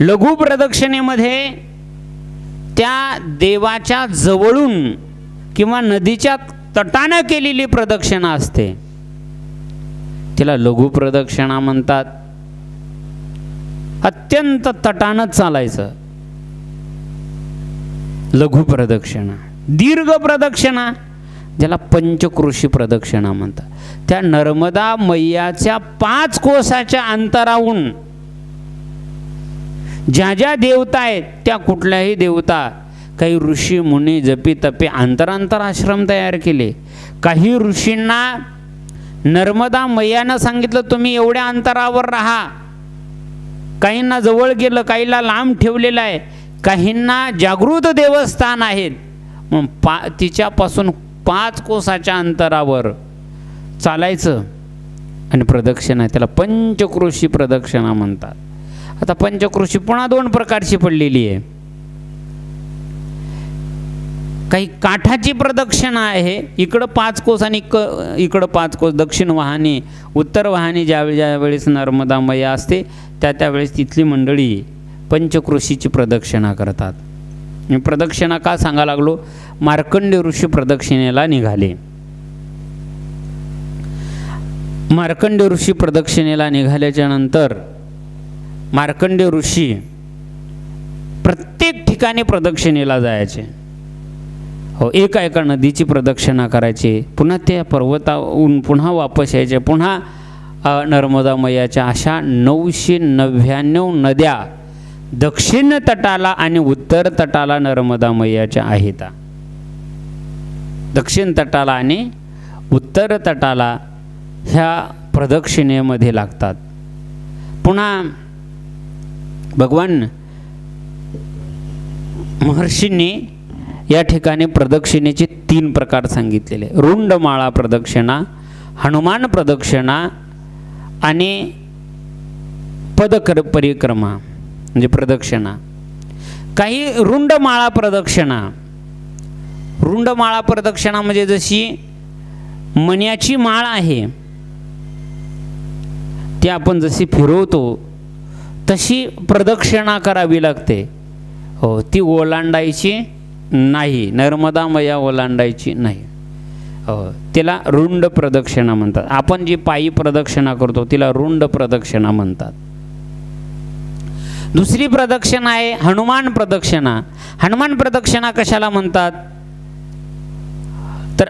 लघु प्रदक्षिणेमध्ये त्या देवाच्या जवळून किंवा नदीच्या तटानं केलेली प्रदक्षिणा असते, तिला लघु प्रदक्षिणा म्हणतात. अत्यंत तटानं चालायचं, लघु प्रदक्षिणा. दीर्घ प्रदक्षिणा ज्याला पंचक्रोशी प्रदक्षिणा म्हणतात, त्या नर्मदा मैयाच्या 5 कोसाच्या अंतराहून ज्या ज्या देवता आहेत त्या कुठल्याही देवता, काही ऋषी मुनी जपी तपे अंतरांतर आश्रम तयार केले. काही ऋषींना नर्मदा मैयानं सांगितलं तुम्ही एवढ्या अंतरावर राहा, काहींना जवळ गेलं, काहीला लांब ठेवलेलं आहे, काहींना जागृत देवस्थान आहेत मग तिच्यापासून 5 कोसाच्या अंतरावर चालायचं आणि प्रदक्षिणा, त्याला पंचक्रोशी प्रदक्षिणा म्हणतात. आता पंचक्रोशी पुन्हा 2 प्रकारची पडलेली आहे. काही काठाची प्रदक्षिणा आहे, इकडं 5 कोस आणि इकडं 5 कोस, दक्षिण वाहनी उत्तर वाहनी ज्यावेळेस नर्मदा मैया असते त्यावेळेस तिथली मंडळी पंचक्रोशीची प्रदक्षिणा करतात. मी प्रदक्षिणा का सांगा लागलो, मार्कंडेय ऋषी प्रदक्षिणेला निघाले. मार्कंडेय ऋषी प्रदक्षिणेला निघाल्याच्या नंतर मार्कंडेय ऋषी प्रत्येक ठिकाणी प्रदक्षिणेला जायचे. हो, एका नदीची प्रदक्षिणा करायची, पुन्हा त्या पर्वताहून पुन्हा वापस यायचे, पुन्हा नर्मदा मैयाच्या. अशा 999 नद्या दक्षिण तटाला आणि उत्तर तटाला नर्मदा मैयाच्या आहेत. दक्षिण तटाला आणि उत्तर तटाला ह्या प्रदक्षिणेमध्ये लागतात. पुन्हा भगवान महर्षींनी या ठिकाणी प्रदक्षिणेचे 3 प्रकार सांगितलेले, रुंडमाळा प्रदक्षिणा, हनुमान प्रदक्षिणा आणि पदकर परिक्रमा म्हणजे प्रदक्षिणा. काही रुंडमाळा प्रदक्षिणा, रुंडमाळा प्रदक्षिणा म्हणजे जशी मण्याची माळ आहे ती आपण जशी फिरवतो तशी प्रदक्षिणा करावी लागते. हो, ती ओलांडायची नाही, नर्मदा मैया ओलांडायची नाही. हो, तिला रुंड प्रदक्षिणा म्हणतात. आपण जी पायी प्रदक्षिणा करतो तिला रुंड प्रदक्षिणा म्हणतात. दुसरी प्रदक्षिणा आहे हनुमान प्रदक्षिणा. हनुमान प्रदक्षिणा कशाला म्हणतात तर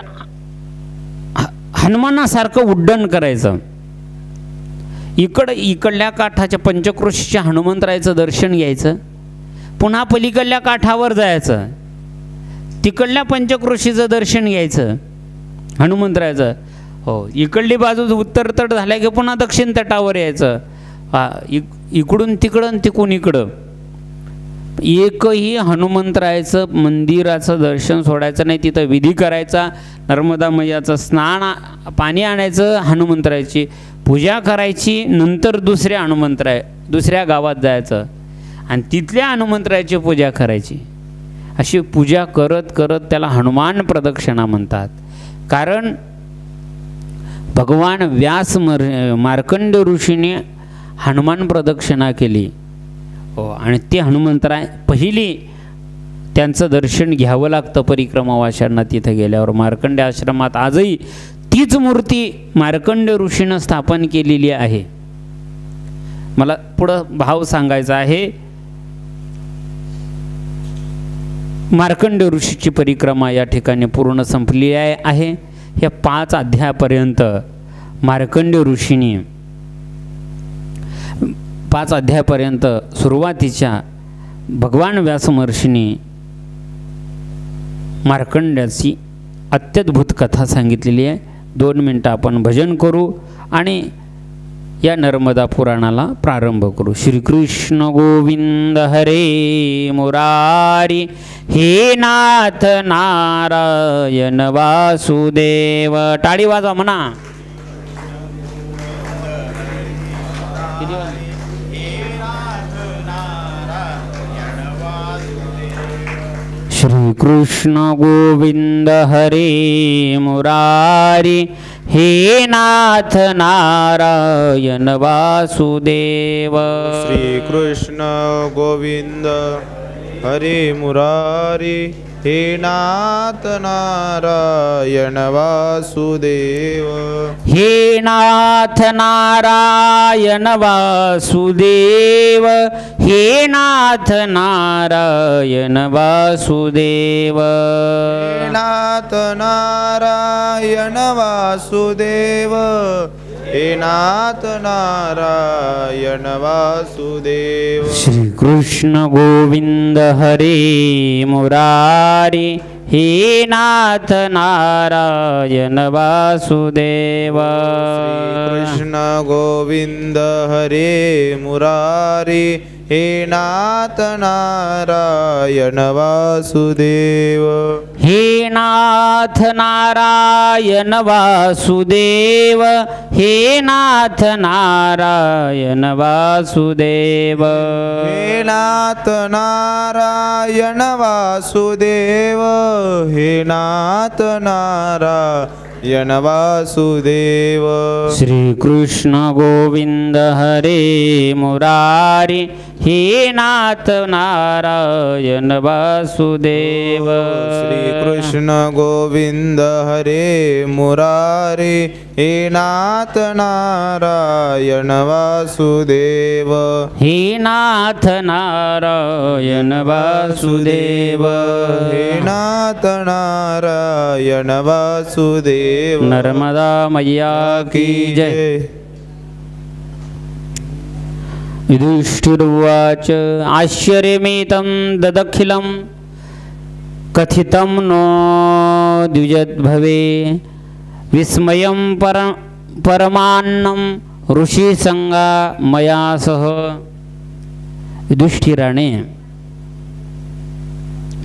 हनुमानासारखं उड्डाण करायचं. इकडल्या काठाच्या पंचक्रोशीच्या हनुमंतरायचं दर्शन घ्यायचं, पुन्हा पलीकडल्या काठावर जायचं, तिकडल्या पंचक्रोशीचं दर्शन घ्यायचं, हनुमंतरायचं. हो, इकडली बाजू उत्तर तट झाल्या की पुन्हा दक्षिण तटावर यायचं. इकडून तिकडं तिकडून इकडं. एकही हनुमंतरायचं मंदिराचं दर्शन सोडायचं नाही, तिथं विधी करायचा, नर्मदा मैयाचं स्नान पाणी आणायचं, हनुमंतरायची पूजा करायची, नंतर दुसऱ्या गावात जायचं आणि तिथल्या हनुमंतरायची पूजा करायची. अशी पूजा करत करत त्याला हनुमान प्रदक्षिणा म्हणतात. कारण भगवान व्यास मार्कंडेय ऋषीने हनुमान प्रदक्षिणा केली. हो, आणि ते हनुमंतराय पहिली त्यांचं दर्शन घ्यावं लागतं परिक्रमावाशांना. तिथं गेल्यावर मार्कंडेय आश्रमात आजही तीच मूर्ती मार्कंडेय ऋषीनं स्थापन केलेली आहे. मला पुढं भाव सांगायचा आहे. मार्कंडेय ऋषीची परिक्रमा या ठिकाणी पूर्ण संपली आहे. ह्या 5 अध्यायापर्यंत मार्कंडेय ऋषीने 5 अध्यायापर्यंत सुरुवातीच्या भगवान व्यास महर्षीने मार्कंड्याची अत्यद्भुत कथा सांगितलेली आहे. 2 मिनटं आपण भजन करू आणि या नर्मदा पुराणाला प्रारंभ करू. श्रीकृष्ण गोविंद हरे मुरारी, हे नाथ नारायण वासुदेव. टाळी वाजवा म्हणा. श्रीकृष्ण गोविंद हरे मुरारी, हे नाथ नारायण वासुदेव. श्री कृष्ण गोविंद हरे मुरारी हे नाथ नारायण वासुदेव. हे नाथ नारायण वासुदेव. हे नाथ नारायण वासुदेव. हे नाथ नारायण वासुदेव. हे नाथ नारायण वासुदेव. श्री कृष्ण गोविंद हरे मुरारी हे नाथ नारायण वासुदेव. कृष्ण गोविंद हरे मुरारी हे नाथ नारायण वासुदेव. हे नाथ नारायण वासुदेव. हे नाथ नारायण वासुदेव. हे नाथ नारायण वासुदेव. हे नाथ नारायण वासुदेव. श्री कृष्ण गोविंद हरे मुरारी हे नाथ नारायण वासुदेव. श्री कृष्ण गोविंद हरे मुरारी हे नाथ नारायण वासुदेव. हे नाथ नारायण वासुदेव. हे नाथ नारायण वासुदेव. नर्मदा मैया की जय. युधिष्ठिरुवाच आश्चर्यमेतं ददखिलं कथितं नो द्विजद्भवे विस्मयं परमान्नं ऋषिसंगा मया सह. युधिष्ठिराने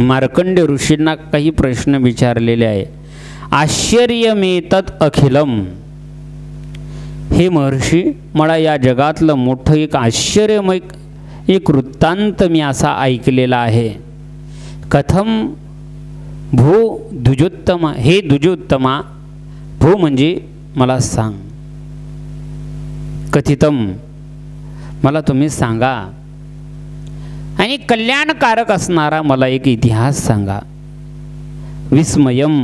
मार्कंडेय ऋषींना काही प्रश्न विचारलेले आहे. आश्चर्यमेतत् अखिलम. हे महर्षी, मला या जगातलं मोठं एक आश्चर्यमय एक वृत्तांत मी असा ऐकलेला आहे. कथम भू द्विजोत्तमा. हे द्विजोत्तमा, भू म्हणजे मला सांग. कथितम मला तुम्ही सांगा. आणि कल्याणकारक असणारा मला एक इतिहास सांगा. विस्मयम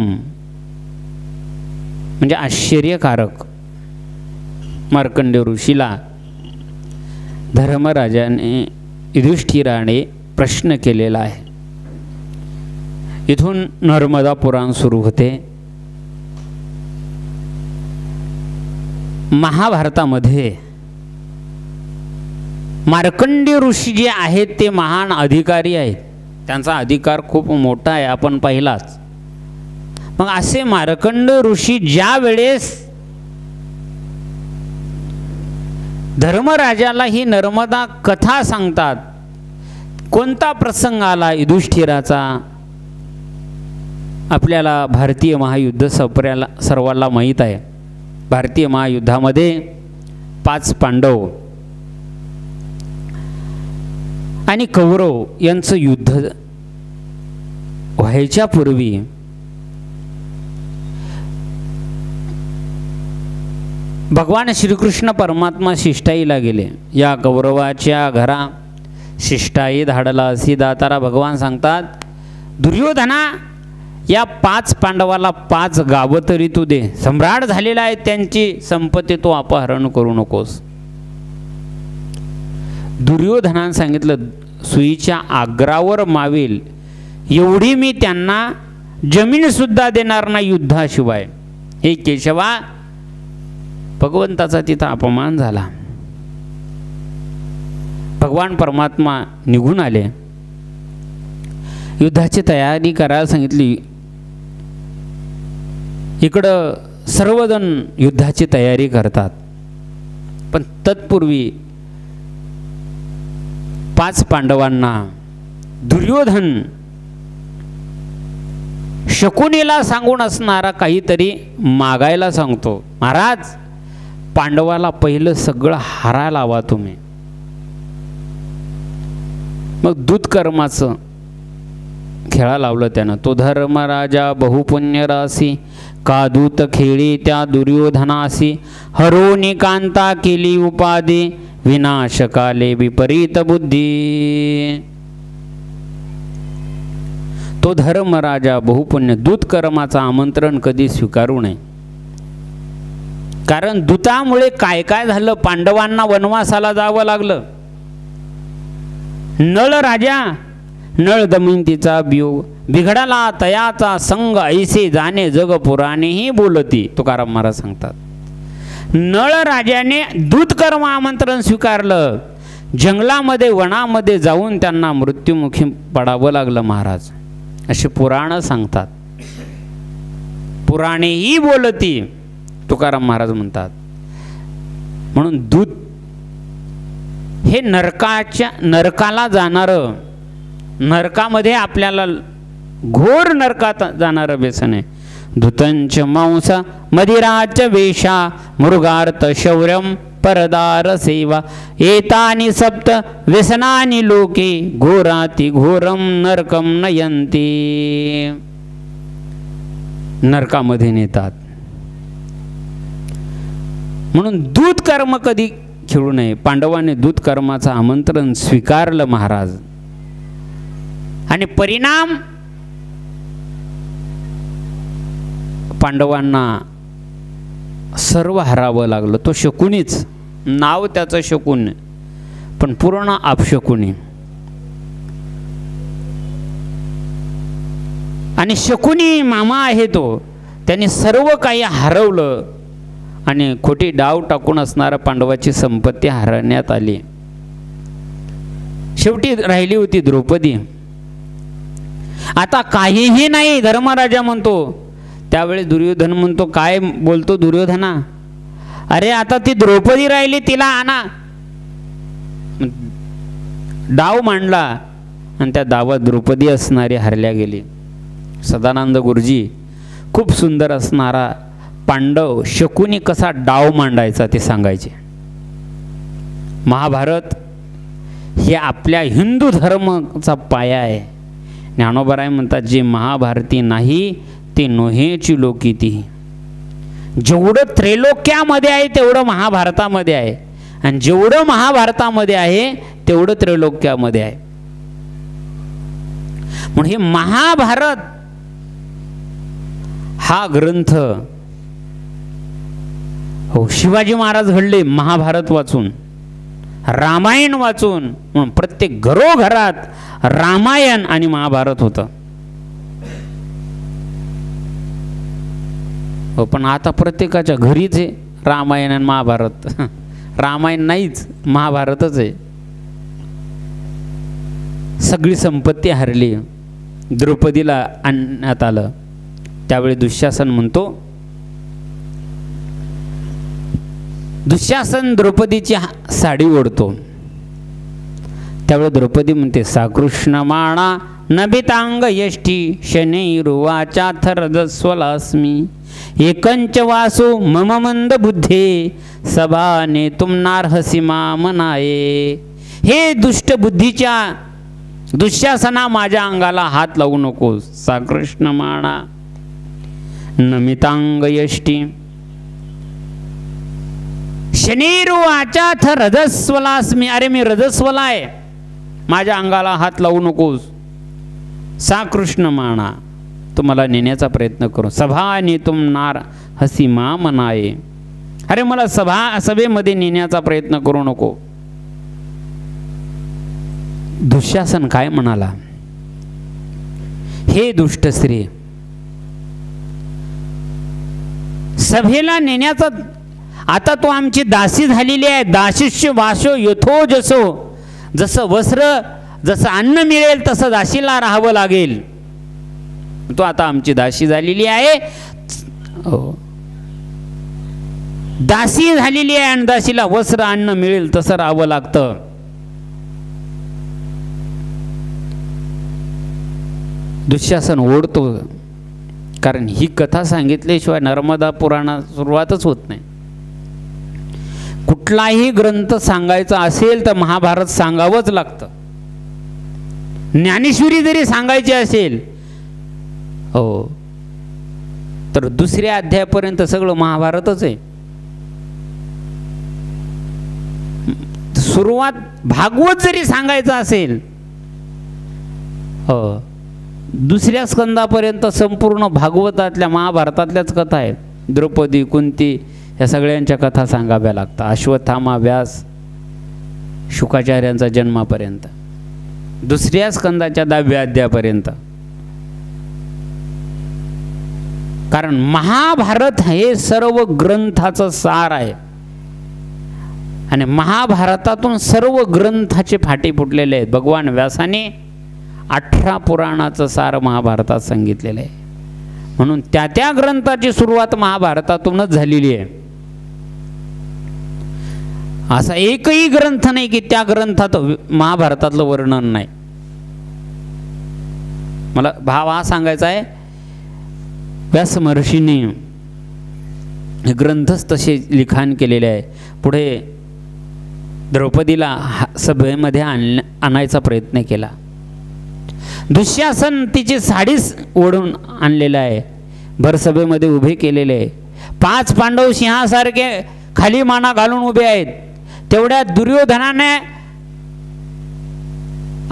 म्हणजे आश्चर्यकारक. मार्कंडेय ऋषीला धर्मराजाने युधिष्ठिराने प्रश्न केलेला आहे. इथून नर्मदा पुराण सुरू होते. महाभारतामध्ये मार्कंडेय ऋषी जे आहेत ते महान अधिकारी आहेत. त्यांचा अधिकार खूप मोठा आहे, आपण पाहिलाच. मग असे मार्कंडेय ऋषी ज्या वेळेस धर्मराजाला ही नर्मदा कथा सांगतात, कोणता प्रसंग आला युधिष्ठिराचा. आपल्याला भारतीय महायुद्ध सर्वांना माहीत आहे. भारतीय महायुद्धामध्ये 5 पांडव आणि कौरव यांचं युद्ध व्हायच्या पूर्वी भगवान श्रीकृष्ण परमात्मा शिष्टाईला गेले. या कौरवाच्या घरा शिष्टाई धाडला अशी दातारा भगवान सांगतात, दुर्योधना या 5 पांडवाला 5 गावं तरी तू दे. सम्राट झालेला आहे, त्यांची संपत्ती तू अपहरण करू नकोस. दुर्योधनाने सांगितलं, सुईच्या आग्रावर मावेल एवढी मी त्यांना जमीन सुद्धा देणार नाही युद्धाशिवाय. हे केशवा, भगवंताचा तिथं अपमान झाला. भगवान परमात्मा निघून आले. युद्धाची तयारी करायला सांगितली. इकडं सर्वजण युद्धाची तयारी करतात, पण तत्पूर्वी 5 पांडवांना दुर्योधन शकुनीला सांगून असणारा काहीतरी मागायला सांगतो. महाराज, पांडवाला पहिलं सगळं हारायला हवा तुम्ही. मग दूतकर्माचं खेळा लावलं त्यानं. तो धर्मराजा बहुपुण्य रासी, कादूत खेळी त्या दुर्योधनासी, हरोनी कांता केली उपाधी, विनाशकाले विपरीत बुद्धी. तो धर्मराजा बहुपुण्य, दूत कर्माचं आमंत्रण कधी स्वीकारू नये. कारण दूतामुळे काय काय झालं, पांडवांना वनवासाला जावं लागलं. नळ राजा, नळ दमयंतीचा वियोग, बिघडाला तयाचा संग, ऐसे जाणे जग पुराणेही बोलती, तुकाराम महाराज सांगतात. नळ राजाने दूतकर्म आमंत्रण स्वीकारलं, जंगलामध्ये वनामध्ये जाऊन त्यांना मृत्युमुखी पडावं लागलं महाराज, असे पुराण सांगतात. पुराणेही बोलती, तुकाराम महाराज म्हणतात. म्हणून दूत हे नरकाला जाणारं, नरकामध्ये आपल्याला घोर नरकात जाणारं व्यसन आहे. धुतंच मांस मदिराच वेशा, मृगार्थ शौर्यम परदार सेवा, एतानि सप्त व्यसनानि लोके, घोराति घोरम नरकम नयंती. नरकामध्ये नेतात. म्हणून दूत कर्म कधी खेळू नये. पांडवांनी दूत कर्माचं आमंत्रण स्वीकारलं महाराज, आणि परिणाम पांडवांना सर्व हरावं लागलं. तो शकुनीच, नाव त्याचं शकुनी, पण पूर्ण अपशकुनी. आणि शकुनी मामा आहे तो, त्याने सर्व काही हरवलं आणि खोटी डाव टाकून असणाऱ्या पांडवाची संपत्ती हरण्यात आली. शेवटी राहिली होती द्रौपदी. आता काहीही नाही, धर्मराजा म्हणतो. त्यावेळी दुर्योधन म्हणतो, काय बोलतो दुर्योधना, अरे आता ती द्रौपदी राहिली, तिला आणा. डाव मांडला आणि त्या डावात द्रौपदी असणारी हरल्या गेली. सदानंद गुरुजी खूप सुंदर असणारा पांडव शकुनी कसा डाव मांडायचा ते सांगायचे. महाभारत हे आपल्या हिंदू धर्माचा पाया आहे. ज्ञानोबराय म्हणतात, जे महाभारती नाही ते नोहेची लोकिती. जेवढं त्रैलोक्यामध्ये आहे तेवढं महाभारतामध्ये आहे, आणि जेवढं महाभारतामध्ये आहे तेवढं त्रैलोक्यामध्ये आहे. म्हणून हे महाभारत हा ग्रंथ, हो, शिवाजी महाराज घडले महाभारत वाचून, रामायण वाचून. म्हणून प्रत्येक घरोघरात रामायण आणि महाभारत होतं. हो, पण आता प्रत्येकाच्या घरीच आहे रामायण आणि महाभारत. रामायण नाहीच, महाभारतच आहे. सगळी संपत्ती हरली. द्रौपदीला आणण्यात आलं. त्यावेळी दुःशासन म्हणतो, दुःशासन द्रौपदीची साडी ओढतो. त्यावेळी द्रौपदी म्हणते, साकृष्ण माणा नभितांग यष्टी, शनैरुवाचा थरदस्वलास्मी, एकंच वासो मम मंद बुद्धे, सभाने तुमनार्हसी मामनाये. हे दुष्ट बुद्धीच्या दुःशासना, माझ्या अंगाला हात लावू नको. साकृष्ण माणा नमितांग यष्टी, शनीरू आचाथ रजस्वलास्मी. अरे मी रजस्वला आहे, माझ्या अंगाला हात लावू नकोस. सा कृष्ण माणा, तुम्हाला नेण्याचा प्रयत्न करू. सभाने तुम नार हसी मा मनाये. अरे मला सभेमध्ये नेण्याचा प्रयत्न करू नको. दुःशासन काय म्हणाला, हे दुष्ट स्त्री, सभेला नेण्याचा, आता तो आमची दासी झालेली आहे. दासीश्य वासो यथो जसो, जसं वस्त्र, जसं अन्न मिळेल तसं दासीला राहावं लागेल. तो आता आमची दासी झालेली आहे. दासी झालेली आहे आणि दासीला वस्त्र अन्न मिळेल तसं राहावं लागतं. दुःशासन ओढतो, कारण ही कथा सांगितल्याशिवाय नर्मदा पुराणात सुरुवातच होत नाही. कुठलाही ग्रंथ सांगायचा असेल तर महाभारत सांगावंच लागतं. ज्ञानेश्वरी जरी सांगायची असेल हो तर दुसऱ्या अध्यायापर्यंत सगळं महाभारतच आहे. सुरुवात भागवत जरी सांगायचं असेल हो दुसऱ्या स्कंदापर्यंत संपूर्ण भागवतातल्या महाभारतातल्याच कथा आहेत. द्रौपदी कुंती या सगळ्यांच्या कथा सांगाव्या लागतात. अश्वत्थामा व्यास शुकाचार्यांचा जन्मापर्यंत दुसऱ्या स्कंदाच्या 10व्या अध्यायापर्यंत. कारण महाभारत हे सर्व ग्रंथाचं सार आहे आणि महाभारतातून सर्व ग्रंथाचे फाटे फुटलेले आहेत. भगवान व्यासाने 18 पुराणाचं सार महाभारतात सांगितलेलं आहे. म्हणून त्या ग्रंथाची सुरुवात महाभारतातूनच झालेली आहे. असा एकही ग्रंथ नाही की त्या ग्रंथात महाभारतातलं वर्णन नाही. मला भाव हा सांगायचा आहे व्यास महर्षींनी ग्रंथच तसे लिखाण केलेले आहे. पुढे द्रौपदीला सभेमध्ये आणायचा प्रयत्न केला. दुःशासन तिची साडीच ओढून आणलेलं आहे. भरसभेमध्ये उभे केलेले आहे. 5 पांडव सिंहासारखे खाली माना घालून उभे आहेत. तेवढ्या दुर्योधनाने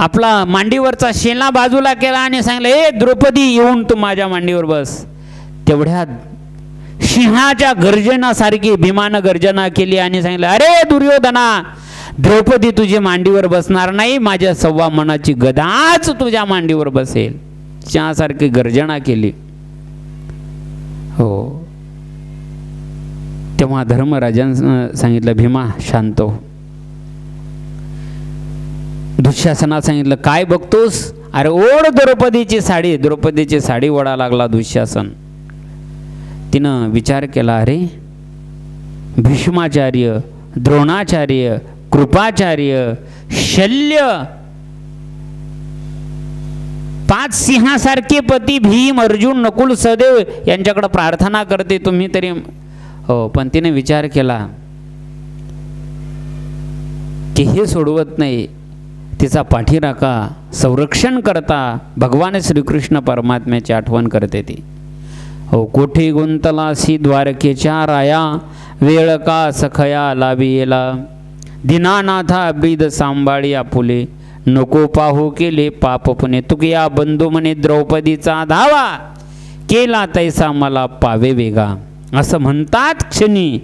आपला मांडीवरचा शेला बाजूला केला आणि सांगितलं ए द्रौपदी येऊन तू माझ्या मांडीवर बस. तेवढ्यात सिंहाच्या गर्जनासारखी भीमानं गर्जना केली आणि सांगितलं अरे दुर्योधना द्रौपदी तुझ्या मांडीवर बसणार नाही. माझ्या 1.25 मनाची गदाच तुझ्या मांडीवर बसेल. सिंहासारखी गर्जना केली हो. तेव्हा धर्मराजानं सांगितलं भीमा शांत हो. दुःशासनात सांगितलं काय बघतोस. अरे ओढ द्रौपदीची साडी. द्रौपदीची साडी ओढा लागला दुःशासन. तिनं विचार केला अरे भीष्माचार्य द्रोणाचार्य कृपाचार्य शल्य 5 सिंहासारखे पती भीम अर्जुन नकुल सहदेव यांच्याकडे प्रार्थना करते तुम्ही तरी हो. पण तिने विचार केला की हे सोडवत नाही. तिचा पाठीराखा संरक्षण करता भगवान श्रीकृष्ण परमात्म्याची आठवण करते ती हो. कोठे गुंतलासी द्वारकेच्या राया वेळ का सखया लावियेला दीनानाथा बीद सांभाळी आपुले नको पाहू केले पाप पुणे तुकया बंधू म्हणे द्रौपदीचा धावा केला तैसा मला पावे वेगा. असं म्हणतात क्षणी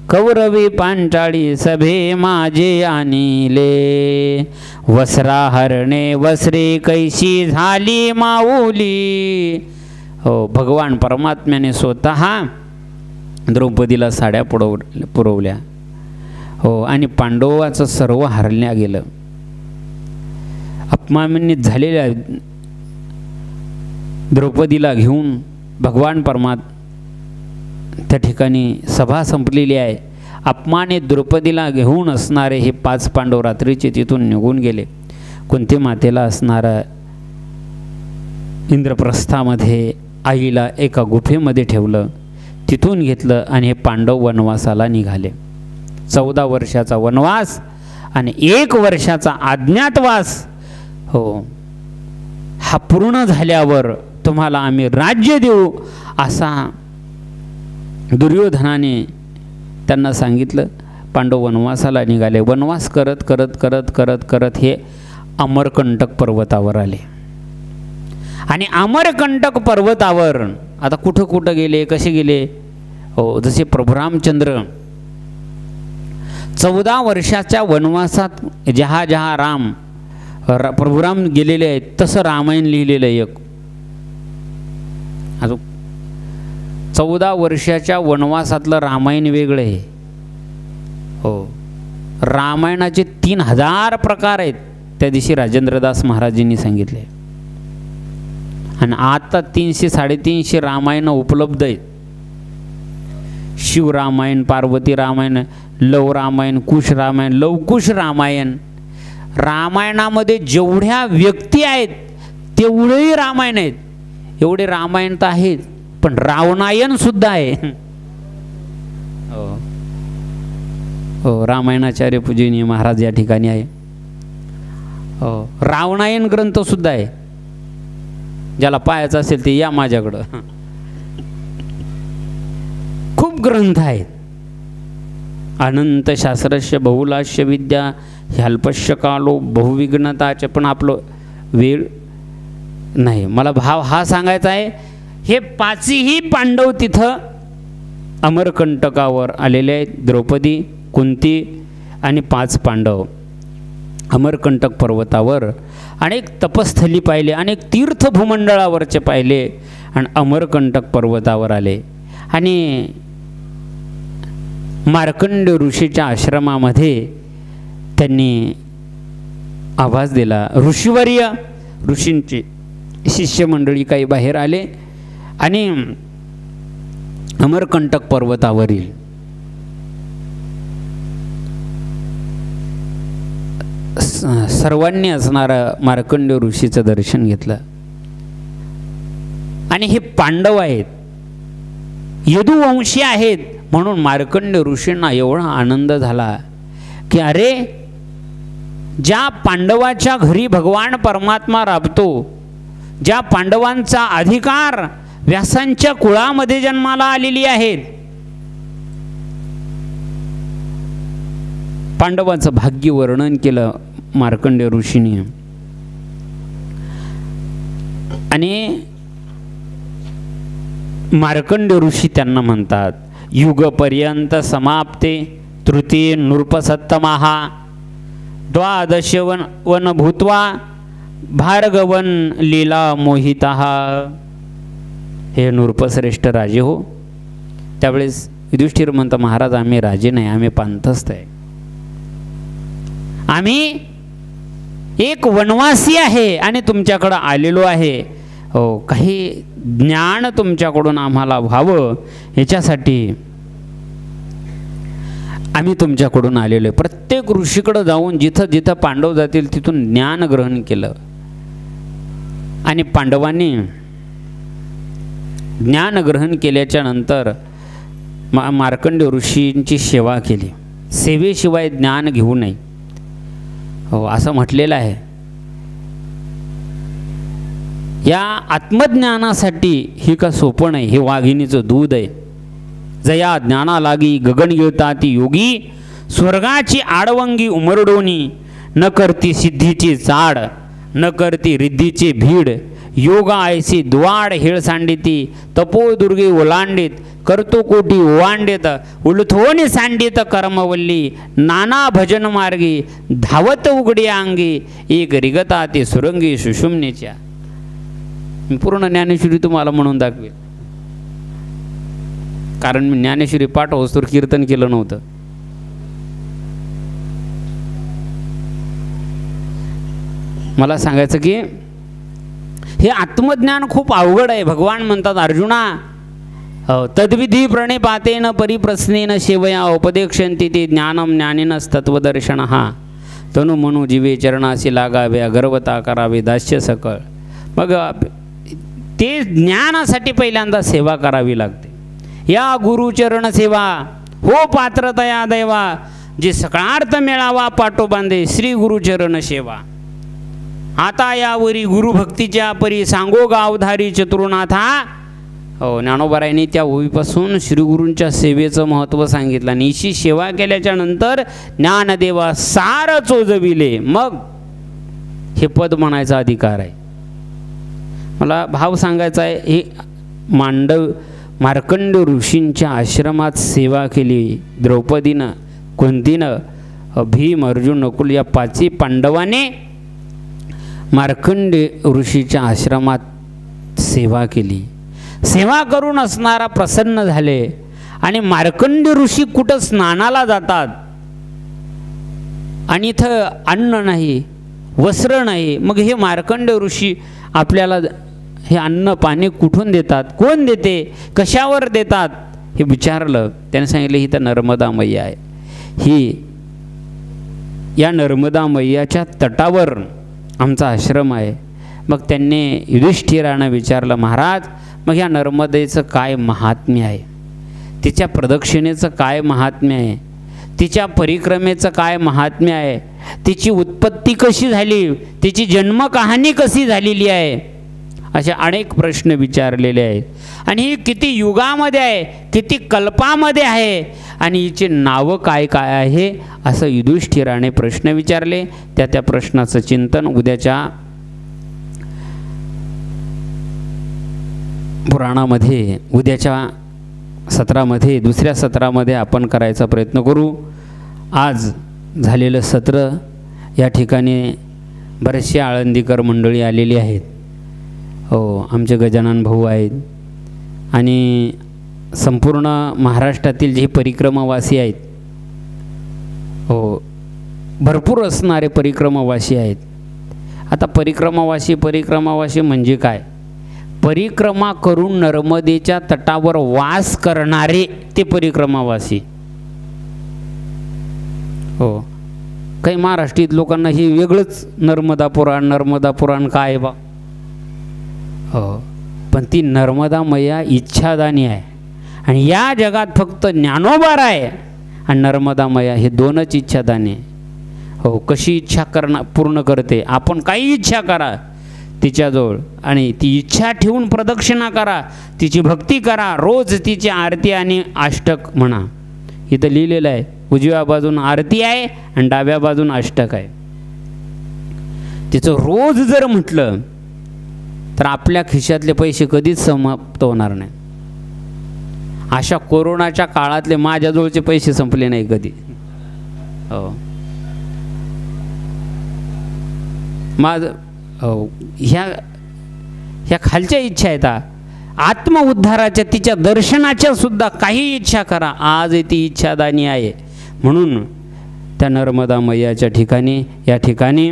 कौरवी पांचाळी सभे माझे आणिले वस्रा हरणे वस्रे कैशी झाली माऊली हो. भगवान परमात्म्याने स्वतः द्रौपदीला साड्या पुरवल्या हो. आणि पांडवाचं सर्व हरल्या गेलं. अपमानित झालेल्या द्रौपदीला घेऊन भगवान त्या ठिकाणी सभा संपलेली आहे. अपमानित द्रौपदीला घेऊन असणारे हे 5 पांडव रात्रीचे तिथून निघून गेले. कुंती मातेला असणारा इंद्रप्रस्थामध्ये आईला एका गुफेमध्ये ठेवलं. तिथून घेतलं आणि हे पांडव वनवासाला निघाले. 14 वर्षाचा वनवास आणि 1 वर्षाचा अज्ञातवास हो. हा पूर्ण झाल्यावर तुम्हाला आम्ही राज्य देऊ असा दुर्योधनाने त्यांना सांगितलं. पांडव वनवासाला निघाले. वनवास करत करत करत करत करत हे अमरकंटक पर्वतावर आले. आणि अमरकंटक पर्वतावर आता कुठं कुठं गेले कसे गेले हो. जसे प्रभू रामचंद्र 14 वर्षाच्या वनवासात जहा जहा प्रभुराम गेलेले आहेत तसं रामायण लिहिलेलं आहे एक. अजून 14 वर्षाच्या वनवासातलं रामायण वेगळं आहे हो. रामायणाचे 3000 प्रकार आहेत त्या दिवशी राजेंद्रदास महाराजांनी सांगितले. आणि आता 300-350 रामायण उपलब्ध आहेत. शिवरामायण पार्वती रामायण लव रामायण कुश रामायण लवकुश रामायण. रामायणामध्ये जेवढ्या व्यक्ती आहेत तेवढेही रामायण आहेत. एवढे रामायण तर आहेत पण रावणायण सुद्धा आहे हो. हो रामायणाचार्य पूजनीय महाराज या ठिकाणी आहे. हो, रावणायन ग्रंथसुद्धा आहे, ज्याला पाहायचं असेल ते या माझ्याकडं. खूप ग्रंथ आहेत. अनंत शास्त्रस्य बहुलास्य विद्या ह्याल्पस्य कालो बहुविघ्नताचे, पण आपलं वेळ नाही. मला भाव हा सांगायचा आहे, हे पाचही पांडव तिथं अमरकंटकावर आलेले आहेत. द्रौपदी, कुंती आणि 5 पांडव अमरकंटक पर्वतावर अनेक तपस्थली पाहिले, अनेक तीर्थभूमंडळावरचे पाहिले आणि अमरकंटक पर्वतावर आले. आणि मार्कंड ऋषीच्या आश्रमामध्ये त्यांनी आवाज दिला. ऋषीवर्य, ऋषींची शिष्यमंडळी काही बाहेर आले आणि अमरकंटक पर्वतावरील सर्वांनी असणारं मार्कंड ऋषीचं दर्शन घेतलं. आणि हे पांडव आहेत, यदुवंशी आहेत, म्हणून मार्कंड ऋषींना एवढा आनंद झाला की अरे, ज्या पांडवाच्या घरी भगवान परमात्मा राबतो, ज्या पांडवांचा अधिकार व्यासांच्या कुळामध्ये जन्माला आलेली आहेत, पांडवांचं भाग्य वर्णन केलं मार्कंड ऋषीने. आणि मार्कंड ऋषी त्यांना म्हणतात, युगपर्यंत समाप्ते तृतीय नृपसत्तमहा द्वादश वन भूत्वा भार्गवन लीला मोहितः. हे नृपश्रेष्ठ राजे हो. त्यावेळेस युधिष्ठिर म्हणता, महाराज आम्ही राजे नाही, आम्ही पांथस्थ आहे, आम्ही एक वनवासी आहे आणि तुमच्याकडं आलेलो आहे. हो, काही ज्ञान तुमच्याकडून आम्हाला व्हावं याच्यासाठी आम्ही तुमच्याकडून आलेलो आहे. प्रत्येक ऋषीकडं जाऊन जिथं जिथं पांडव जातील तिथून ज्ञान ग्रहण केलं. आणि पांडवांनी ज्ञान ग्रहण केल्याच्या नंतर मार्कंड ऋषींची सेवा केली. सेवेशिवाय ज्ञान घेऊ नये, हो असं म्हटलेलं आहे. या आत्मज्ञानासाठी ही का सोपं नाही, हे वाघिणीचं दूध आहे. जया ज्ञाना लागी गगन गिळता ती योगी, स्वर्गाची आडवंगी उमरडोनी, न करती सिद्धीची चाड, न करती रिद्धीची भीड, योगा ऐसी द्वाड हेळ सांडिती, तपो दुर्गे ओलांडित, करतो कोटी ओवांडित, उलथोनी सांडित कर्मवल्ली, नाना भजन मार्गी, धावत उघडी अंगी, एक रिगता ते सुरंगी सुषुम्नेच्या. मी पूर्ण ज्ञानेश्वरी तुम्हाला म्हणून दाखवेल, कारण मी ज्ञानेश्वरी पाठ होस्तोर कीर्तन केलं नव्हतं. मला सांगायचं की हे आत्मज्ञान खूप अवघड आहे. भगवान म्हणतात, अर्जुना तद्विधी प्रणिपातेन परिप्रश्नेन सेवया उपदेक्षन्ति ते ज्ञानम ज्ञानिनस्तत्वदर्शन. हा तनु मनु जीवे चरणाशी लागावे, अगर्वता करावे दास्य सकळ. मग ते ज्ञानासाठी पहिल्यांदा सेवा करावी लागते. या गुरुचरण सेवा हो पात्रतया दैवा, जे सकळार्थ मिळावा पाटो बांधे श्री गुरुचरण सेवा. आता यावरी गुरुभक्तीच्या परी सांगो गावधारी चतुर्नाथा. हो, ज्ञानोबारायांनी त्या ओवीपासून श्रीगुरूंच्या सेवेचं महत्त्व सांगितलं. निशी सेवा केल्याच्या नंतर ज्ञानदेवा सार चोजविले, मग हे पद म्हणायचा अधिकार आहे. मला भाव सांगायचा आहे, हे मार्कंड ऋषींच्या आश्रमात सेवा केली द्रौपदीनं, कुंतीनं, भीम, अर्जुन, नकुल या 5 पांडवाने मार्कंड ऋषीच्या आश्रमात सेवा केली. सेवा करून असणारा प्रसन्न झाले. आणि मार्कंड ऋषी कुठं स्नानाला जातात आणि इथं अन्न नाही, वस्त्र नाही, मग हे मार्कंड ऋषी आपल्याला हे अन्न पाणी कुठून देतात, कोण देते, कशावर देतात हे विचारलं. त्याने सांगितलं, ही तर नर्मदा मैया आहे, ही या नर्मदा मैयाच्या तटावर आमचा आश्रम आहे. मग त्यांनी युधिष्ठिरानं विचारलं, महाराज मग ह्या नर्मदेचं काय महात्म्य आहे, तिच्या प्रदक्षिणेचं काय महात्म्य आहे, तिच्या परिक्रमेचं काय महात्म्य आहे, तिची उत्पत्ती कशी झाली, तिची जन्मकहाणी कशी झालेली आहे, असे अनेक प्रश्न विचारलेले आहेत। आणि ही किती युगामध्ये आहे, किती कल्पामध्ये आहे, आणि हिचे नावं काय काय आहे, असं युधिष्ठिराने प्रश्न विचारले। त्या प्रश्नाचं चिंतन उद्याच्या पुराणामध्ये, उद्याच्या सत्रामध्ये, दुसऱ्या सत्रामध्ये आपण करायचा प्रयत्न करू। आज झालेलं सत्र, या ठिकाणी बरेचसे आळंदीकर मंडळी आलेली आहेत। हो, आमचे गजानन भाऊ आहेत आणि संपूर्ण महाराष्ट्रातील जे परिक्रमावासी आहेत, हो, भरपूर असणारे परिक्रमावासी आहेत। आता परिक्रमावासी म्हणजे काय? परिक्रमा करून नर्मदेच्या तटावर वास करणारे ते परिक्रमावासी। हो, काही महाराष्ट्रीत लोकांना हे वेगळंच नर्मदा पुराण काय बा। हो, पण ती नर्मदा मैया इच्छादानी आहे, आणि या जगात फक्त ज्ञानोबार आहे आणि नर्मदा मैया हे दोनच इच्छादानी आहे। हो, कशी इच्छा पूर्ण करते, आपण काही इच्छा करा तिच्याजवळ, आणि ती इच्छा ठेवून प्रदक्षिणा करा, तिची भक्ती करा, रोज तिची आरती आणि अष्टक म्हणा। इथं लिहिलेलं आहे, उजव्या बाजून आरती आहे आणि डाव्या बाजून अष्टक आहे। तिचं रोज जर म्हटलं तर आपल्या खिशातले पैसे कधीच समाप्त होणार नाही। अशा कोरोनाच्या काळातले माझ्याजवळचे पैसे संपले नाही कधी। हो, हो, ह्या खालच्या इच्छा आहेत, आत्मउद्धाराच्या, तिच्या दर्शनाच्या सुद्धा काही इच्छा करा, आज ती इच्छादानी आहे। म्हणून त्या नर्मदा मैयाच्या ठिकाणी, या ठिकाणी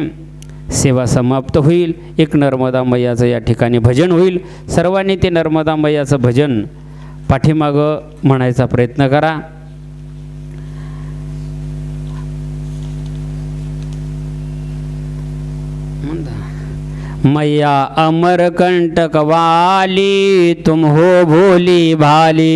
सेवा समाप्त होईल। एक नर्मदा मैयाचं या ठिकाणी भजन होईल। सर्वांनी ते नर्मदा मैयाचं भजन पाठीमागं म्हणायचा प्रयत्न करा। मैया अमरकंटक वाली, तुम हो भोली भाली,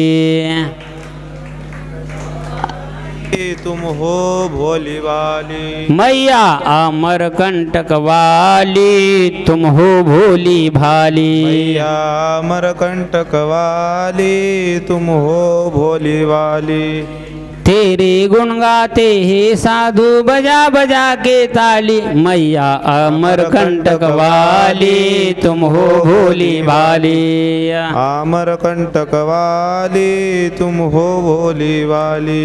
तुम हो भोली वाली। मैया अमरकंटक वाली, तुम हो भोली भाली, मैया अमरकंटक वाली, तुम हो भोली वाली। तेरे गुण गाते हे साधु बजा बजा के ताली, मैया अमरकंटक वाली, तुम हो भोली भाली। अमरकंटक वाली, तुम हो भोली वाली।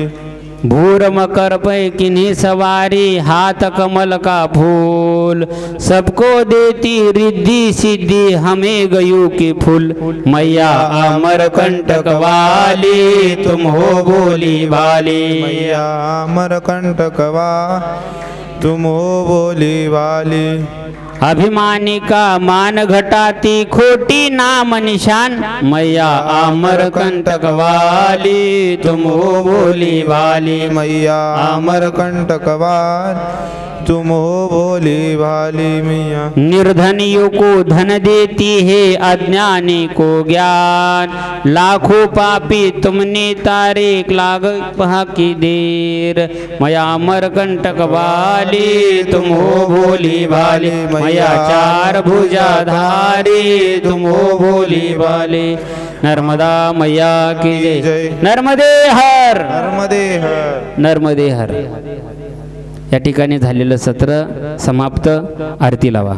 भूर मकर पे किन्हीं सवारी, हाथ कमल का फूल, सबको देती रिद्धि सिद्धि, हमें गयू के फूल, मैया अमरकंटक वाली, तुम हो भोली भाली, मैया अमरकंटक वाली, तुम हो भोली वाली। अभिमानी का मान घटाती, खोटी नाम निशान, मैया अमरकंटक वाली, तुम हो भोली भाली, मैया अमरकंटक वाली, तुम हो भोली भाली। मैया निर्धनियों को धन देती है, अज्ञानी को ज्ञान, लाखों पापी तुमने तारे, लाग की देर, मैया अमरकंटक वाली, तुम हो भोली भाली, मैया चार भुजाधारी, तुम हो भोली भाली। नर्मदा मैया की जय। नर्मदे हर, नर्मदे हर, नर्मदे हर। या ठिकाणी झालेलं सत्र समाप्त। आरती लावा।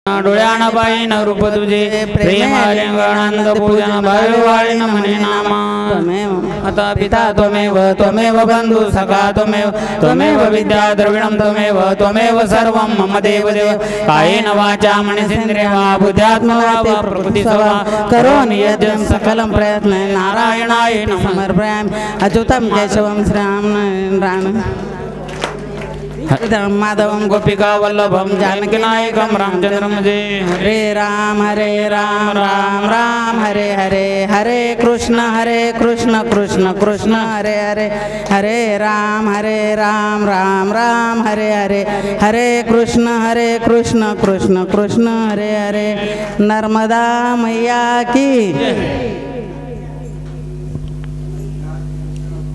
डोळ्यानं पाहिन रूप तुझे प्रेम लिंगानंद पूजन भावे वाळीन म्हणे नामा माता पिता त्वमेव बंधु सखा त्वमेव विद्या द्रविणं त्वमेव सर्वं मम देव कायेन वाचा मनसेन्द्रिय वा बुद्ध्यात्मना वा प्रकृतिस्वा करोमि यज्ञं सकलं प्रयत्न नारायणाय नमः समर्पयामि अच्युतं केशवं श्रीराम माधवं गोपिका वल्लभं जानकी नायकं रामचंद्रं जय हरे राम राम राम हरे हरे हरे कृष्ण कृष्ण कृष्ण हरे हरे हरे राम राम राम हरे हरे हरे कृष्ण कृष्ण कृष्ण हरे हरे नर्मदा मैया की